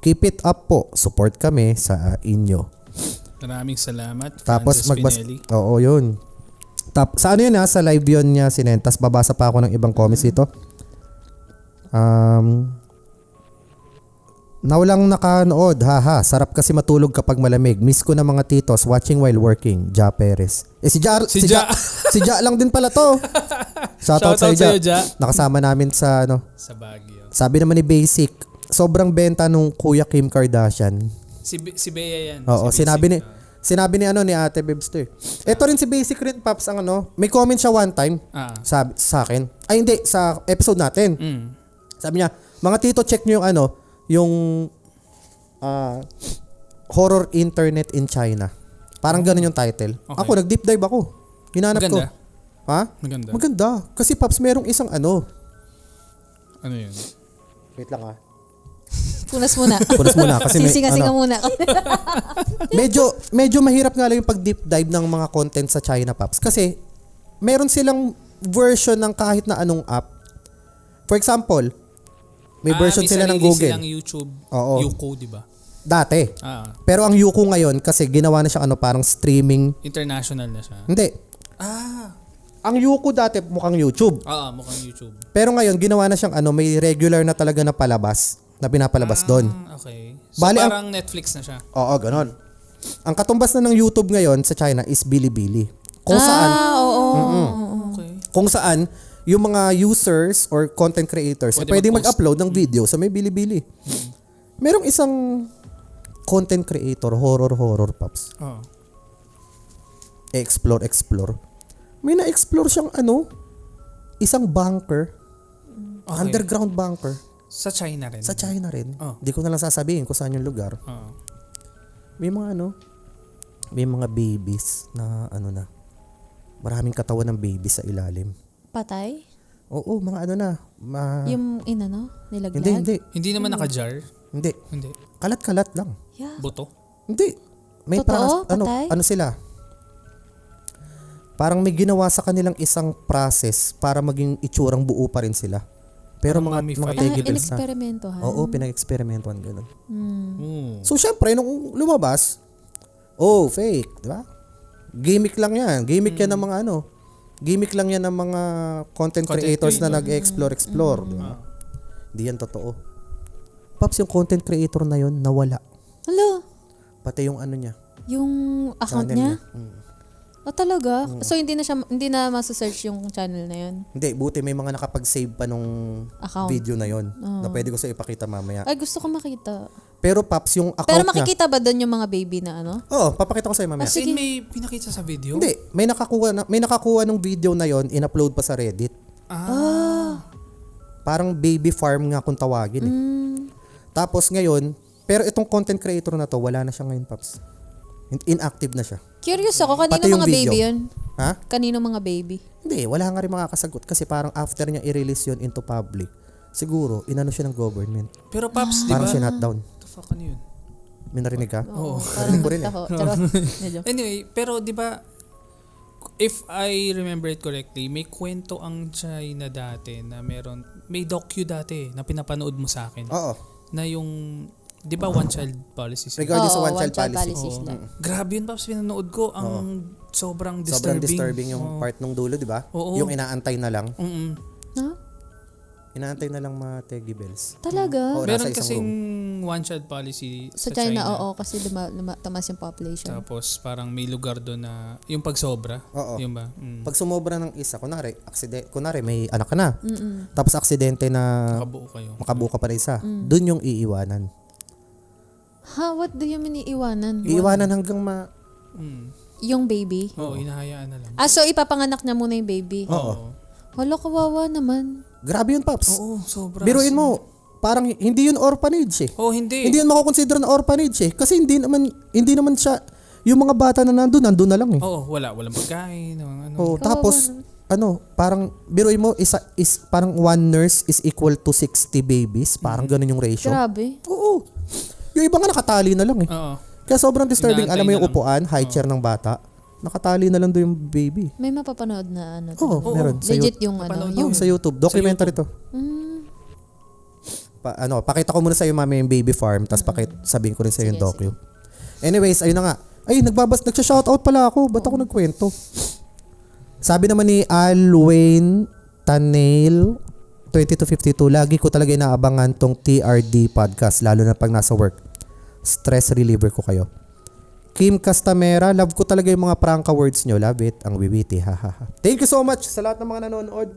C: Keep it up po. Support kami sa inyo.
B: Maraming salamat.
C: Tapos
B: Francis
C: magbas...
B: Pinelli.
C: Oo, yun. Sa ano yun sa live yun niya sinend. Tapos babasa pa ako ng ibang comments dito. Na walang nakanood, haha. Sarap kasi matulog kapag malamig. Miss ko na mga titos watching while working. Ja Perez. Si Ja lang din pala to. Shoutout sa
B: sa'yo, Ja.
C: Nakasama namin sa
B: Sa Baguio.
C: sabi naman ni Basic, sobrang benta nung Kuya Kim Kardashian.
B: Si Bea yan.
C: Oo,
B: si
C: sinabi
B: Basic.
C: ni ni Ate Bebs to eh. Ito rin si Basic rin, Paps, ang may comment siya one time sabi, sa akin. Ay hindi, sa episode natin. Sabi niya, mga tito, check nyo yung horror internet in China. Parang ganun yung title.
B: Okay.
C: Ako, nag-deep dive ako. Hinanap ko.
B: Maganda?
C: Ha?
B: Maganda.
C: Maganda. Kasi Paps, merong isang
B: Ano yun?
C: Wait lang ha.
D: Punas muna.
C: Punas muna kasi
D: Sisinga-singa muna.
C: medyo mahirap nga lang yung pag-deep dive ng mga content sa China, Paps. Kasi meron silang version ng kahit na anong app. For example, may version sila ng Google.
B: May sarili silang YouTube.
C: Oo.
B: Youku, di ba?
C: Dati. Pero ang Youku ngayon kasi ginawa na siya parang streaming.
B: International na siya.
C: Hindi. Ang Youku dati mukhang YouTube.
B: Mukhang YouTube.
C: Pero ngayon ginawa na siyang may regular na talaga na palabas, na pinapalabas doon.
B: Okay. So
C: Bali,
B: parang Netflix na siya.
C: Oo, ganon. Ang katumbas na ng YouTube ngayon sa China is Bilibili. Kung saan
B: Okay.
C: kung saan yung mga users or content creators pwedeng mag-upload ng video sa may Bilibili. Merong isang content creator, horror Pops. Explore. May na-explore siyang isang bunker.
B: Okay.
C: Underground bunker.
B: Sa China rin.
C: Sa China rin.
B: Oh.
C: Hindi ko na lang sasabihin kung saan yung lugar. May mga may mga babies na maraming katawan ng babies sa ilalim.
D: Patay?
C: Oo, mga
D: Yung nilaglag?
C: Hindi.
B: Hindi naman naka-jar.
C: Hindi.
B: Hindi.
C: Kalat-kalat lang.
D: Yeah.
B: Buto.
C: Hindi. May
D: Totoo? Patay?
C: Sila? Parang may ginawa sa kanilang isang process para maging itsurang buo pa rin sila. Pero mga tegibels na.
D: In-eksperimentohan?
C: Oo, pinag-eksperimentohan ganun.
B: Mm.
C: So, syempre, nung lumabas, fake, di ba? Gimmick lang yan. Gimmick yan ng mga Gimmick lang yan ng mga content creators na nag-explore, di ba? Hindi yan totoo. Pops, yung content creator na yun, nawala.
D: Hello?
C: Pati yung niya.
D: Yung account
C: Channel
D: niya? Talaga? So hindi na masa-search yung channel na yun?
C: Hindi, buti may mga nakapag-save pa nung
D: Account.
C: video na yon na pwede ko sa ipakita mamaya.
D: Ay, gusto ko makita.
C: Pero Pops, yung account
D: Pero
C: niya.
D: makikita ba doon yung mga baby na
C: Oo, papakita ko sa'yo mamaya.
D: Sige.
B: May pinakita sa video?
C: Hindi, may nakakuha ng video na yon, in-upload pa sa Reddit. Parang baby farm nga kung tawagin eh. Tapos ngayon, pero itong content creator na to, wala na siya ngayon, Pops. Inactive na siya.
D: Curious ako, kanino
C: Pati yung
D: mga
C: video.
D: baby yun?
C: Ha?
D: Kanino mga baby?
C: Hindi, wala nga rin makakasagot kasi parang after niya i-release yun into public, siguro, siya ng government.
B: Pero Paps, di ba?
C: Parang sinutdown.
B: What the fuck, ano yun?
C: May narinig ka?
D: Oo.
C: Narinig ko rin eh.
D: Charot. Medyo.
B: Anyway, pero di ba, if I remember it correctly, may kwento ang China dati na may docu dati na pinapanood mo sa akin.
C: Oo.
B: Na yung, di ba one child policy sila?
C: Regarding sa
D: Oo,
C: one child policy.
D: sila.
B: Grabe yun, Paps, pinanood ko. Ang sobrang disturbing.
C: Sobrang disturbing yung part nung dulo, di ba?
B: Oo.
C: Yung inaantay na lang.
D: Ha?
C: Inaantay na lang mga Teggy Bells.
D: Talaga?
C: Oo,
B: Meron
C: nasa isang
B: kasing one child policy
D: Sa China, oo, kasi tumas yung population.
B: Tapos parang may lugar doon na yung pagsobra.
C: Oo.
B: Yun ba?
C: Pag sumobra ng isa, kunwari may anak ka na. Tapos aksidente na
B: Makabuo kayo.
C: makabuo ka pa rin isa. Doon yung iiwanan.
D: Ha? What do you mean iiwanan?
C: Iiwanan hanggang
D: Yung baby?
B: Oo, hinahayaan na lang.
D: So ipapanganak niya muna yung baby?
C: Oo.
D: Hala, kawawa naman.
C: Grabe yun, Paps.
B: Oo, sobra.
C: Biruin mo, parang hindi yun orphanage eh.
B: Oh, hindi.
C: Hindi yun makukonsider na orphanage eh. Kasi hindi naman siya, yung mga bata na nandun na lang eh.
B: Oo, walang pagkain. Ano.
C: Oh, tapos, parang, biruin mo, parang one nurse is equal to 60 babies. Parang ganun yung ratio.
D: Grabe.
C: Oo. Yung iba nga nakatali na lang eh.
B: Oo.
C: Kaya sobrang disturbing.
B: Inaantay
C: Alam mo yung
B: na lang.
C: upuan, high chair ng bata. Nakatali na lang doon yung baby.
D: May mapapanood na
C: Oo, meron. Sa
D: legit
C: YouTube.
D: yung
B: Papanood
C: Oh, sa YouTube. Documentary to. Pakita ko muna sa iyo mami yung baby farm, tapos sabihin ko rin sa iyo yung
D: Sige,
C: docu. Anyways, ayun na nga. Ay, nagsha-shoutout pala ako. Ba't ako nagkwento? Sabi naman ni Alwayne Tanail, 20-52, lagi ko talaga inaabangan tong TRD podcast, lalo na pag nasa work. Stress reliever ko kayo. Kim Castamera, love ko talaga yung mga prank words nyo. Love it. Ang wiwiti. Hahaha. Thank you so much sa lahat ng mga nanonood.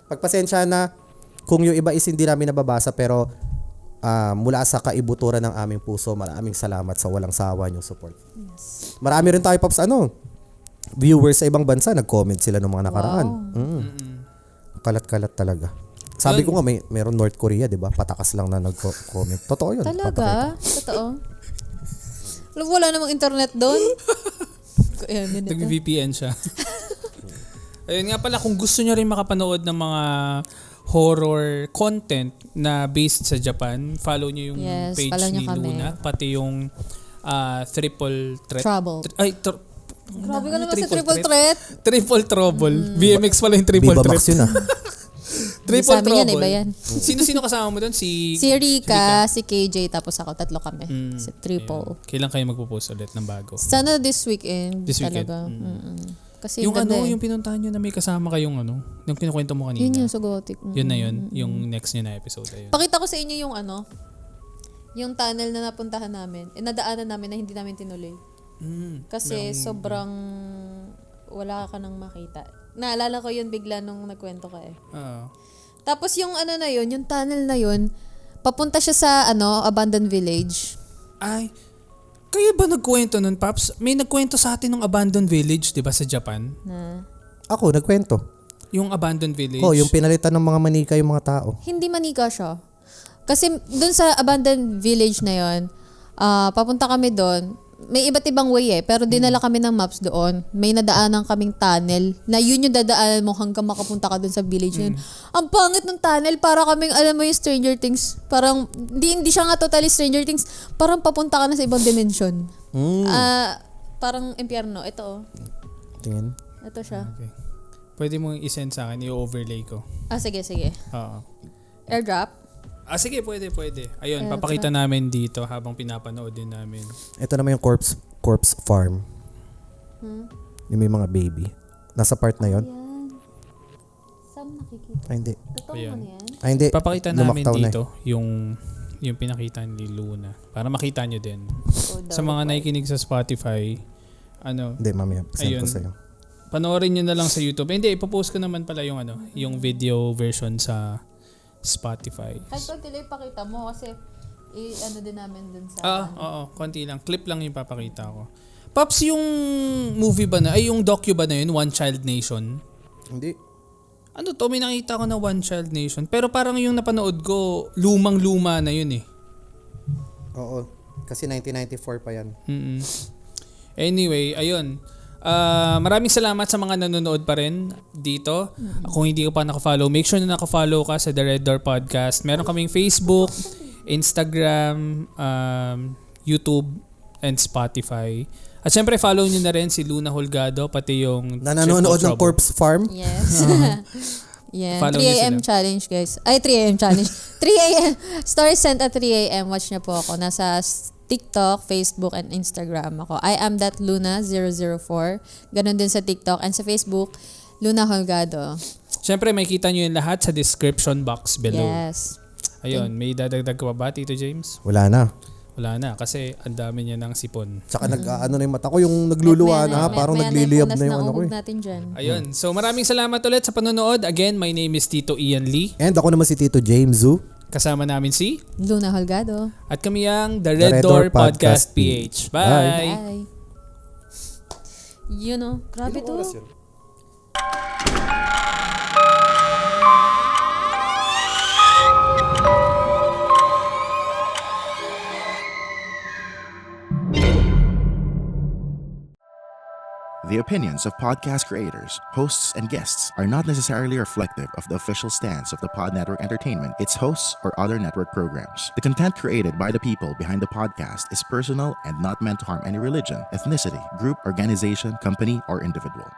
C: Pagpasensya na kung yung iba is hindi namin nababasa, pero mula sa kaibuturan ng aming puso, maraming salamat sa walang sawa niyong support. Yes. Marami rin tayo, Pops, viewers sa ibang bansa, nag-comment sila ng mga nakaraan.
D: Wow.
C: Kalat-kalat talaga. Sabi ko nga, meron North Korea, di ba? Patakas lang na nag-comment. Totoo yun.
D: Talaga? Totoo? Wala namang internet doon?
B: Nag-VPN siya. Ayun nga pala, kung gusto nyo rin makapanood ng mga horror content na based sa Japan, follow nyo yung page ni Luna, pati yung Triple Threat.
D: Trouble. Grabe ka naman sa Triple Threat.
B: Triple Trouble. BMX pala yung Triple
C: Viva
B: Threat.
C: Max yun
B: Triple
D: Sabi niya,
B: Trouble.
D: iba yan.
B: Sino kasama mo doon? Si
D: Rika, si KJ, tapos ako, tatlo kami. Si Triple.
B: Ayun. Kailan kayo magpo-post ulit ng bago?
D: Sana this weekend.
B: This weekend.
D: Talaga. Kasi
B: yung yung pinuntahan nyo na may kasama kayong yung kinukwento mo kanina.
D: Yun yung sa Gothic.
B: Yun na yun, yung next nyo na episode. Ayun.
D: Pakita ko sa inyo yung yung tunnel na napuntahan namin. Nadaanan namin na hindi namin tinuloy. Kasi sobrang wala ka nang makita. Naalala ko yun bigla nung nagkwento ka eh. Tapos yung na yun, yung tunnel na yun, papunta siya sa abandoned village.
B: Ay, kayo ba nagkwento nun, Paps? May nagkwento sa atin ng abandoned village, di ba, sa Japan?
C: Ako, nagkwento.
B: Yung abandoned village?
C: Yung pinalitan ng mga manika yung mga tao.
D: Hindi manika siya. Kasi dun sa abandoned village na yun, papunta kami doon. May iba't ibang way pero dinala kami ng maps doon. May nadaanan kaming tunnel na yun yung dadaanan mo hanggang makapunta ka doon sa village yun. Ang pangit ng tunnel, para kaming, alam mo yung Stranger Things, parang, hindi siya nga totally Stranger Things, parang papunta ka na sa ibang dimension. Parang impyerno. Ito
C: Tingin.
D: Ito siya.
B: Okay. Pwede mo i-send sa akin, i-overlay ko.
D: Sige.
B: Oo.
D: Airdrop?
B: Sige, pwede. Ayun, papakita namin dito habang pinapanood din namin.
C: Ito naman yung corpse farm. Yung may mga baby. Nasa part na yon.
D: Saan nakikita?
C: Hindi.
D: Totoo mo na yan?
C: Hindi.
B: Papakita namin dito yung pinakita ni Luna. Para makita nyo din. Sa mga nakikinig sa Spotify,
C: Hindi, mamaya. Send ko sa'yo.
B: Panoorin nyo na lang sa YouTube. Hindi, ipopost ko naman pala yung yung video version sa Spotify.
D: Kahit pag tila ipakita mo kasi din namin dun sa...
B: Oo, konti lang. Clip lang yung papakita ko. Pops, yung movie ba yung docu ba na yun, One Child Nation?
C: Hindi.
B: May nakita ko na One Child Nation. Pero parang yung napanood ko, lumang-luma na yun eh.
C: Oo. Kasi 1994 pa yan.
B: Anyway, ayun. Maraming salamat sa mga nanonood pa rin dito. Kung hindi ka pa nakafollow, make sure na nakafollow ka sa The Red Door Podcast. Meron kaming Facebook, Instagram, YouTube, and Spotify. At syempre, follow nyo na rin si Luna Holgado, pati yung...
C: Nanonood ng Corpse Farm?
D: Yes. Yeah.
B: Follow
D: 3 a.m. challenge, guys. 3 a.m. challenge. 3 a.m. Stories sent at 3 a.m. Watch niyo po ako. Nasa TikTok, Facebook, and Instagram ako. I am that Luna004. Ganon din sa TikTok. And sa Facebook, Luna Holgado.
B: Siyempre, may kita nyo yung lahat sa description box below.
D: Yes.
B: Ayun, may dadagdag ka ba, Tito James?
C: Wala na.
B: Wala na, kasi ang dami niya ng sipon.
C: Tsaka na yung mata ko, yung nagluluwa na, parang nagliliyab na yung ko eh.
D: Natin dyan.
B: Ayun, so maraming salamat ulit sa panonood. Again, my name is Tito Ian Lee.
C: And ako naman si Tito James Zhu.
B: Kasama namin si
D: Luna Holgado.
B: At kami ang The Red Door Podcast PH. Bye!
D: Bye! Grabe to.
A: The opinions of podcast creators, hosts, and guests are not necessarily reflective of the official stance of the Pod Network Entertainment, its hosts, or other network programs. The content created by the people behind the podcast is personal and not meant to harm any religion, ethnicity, group, organization, company, or individual.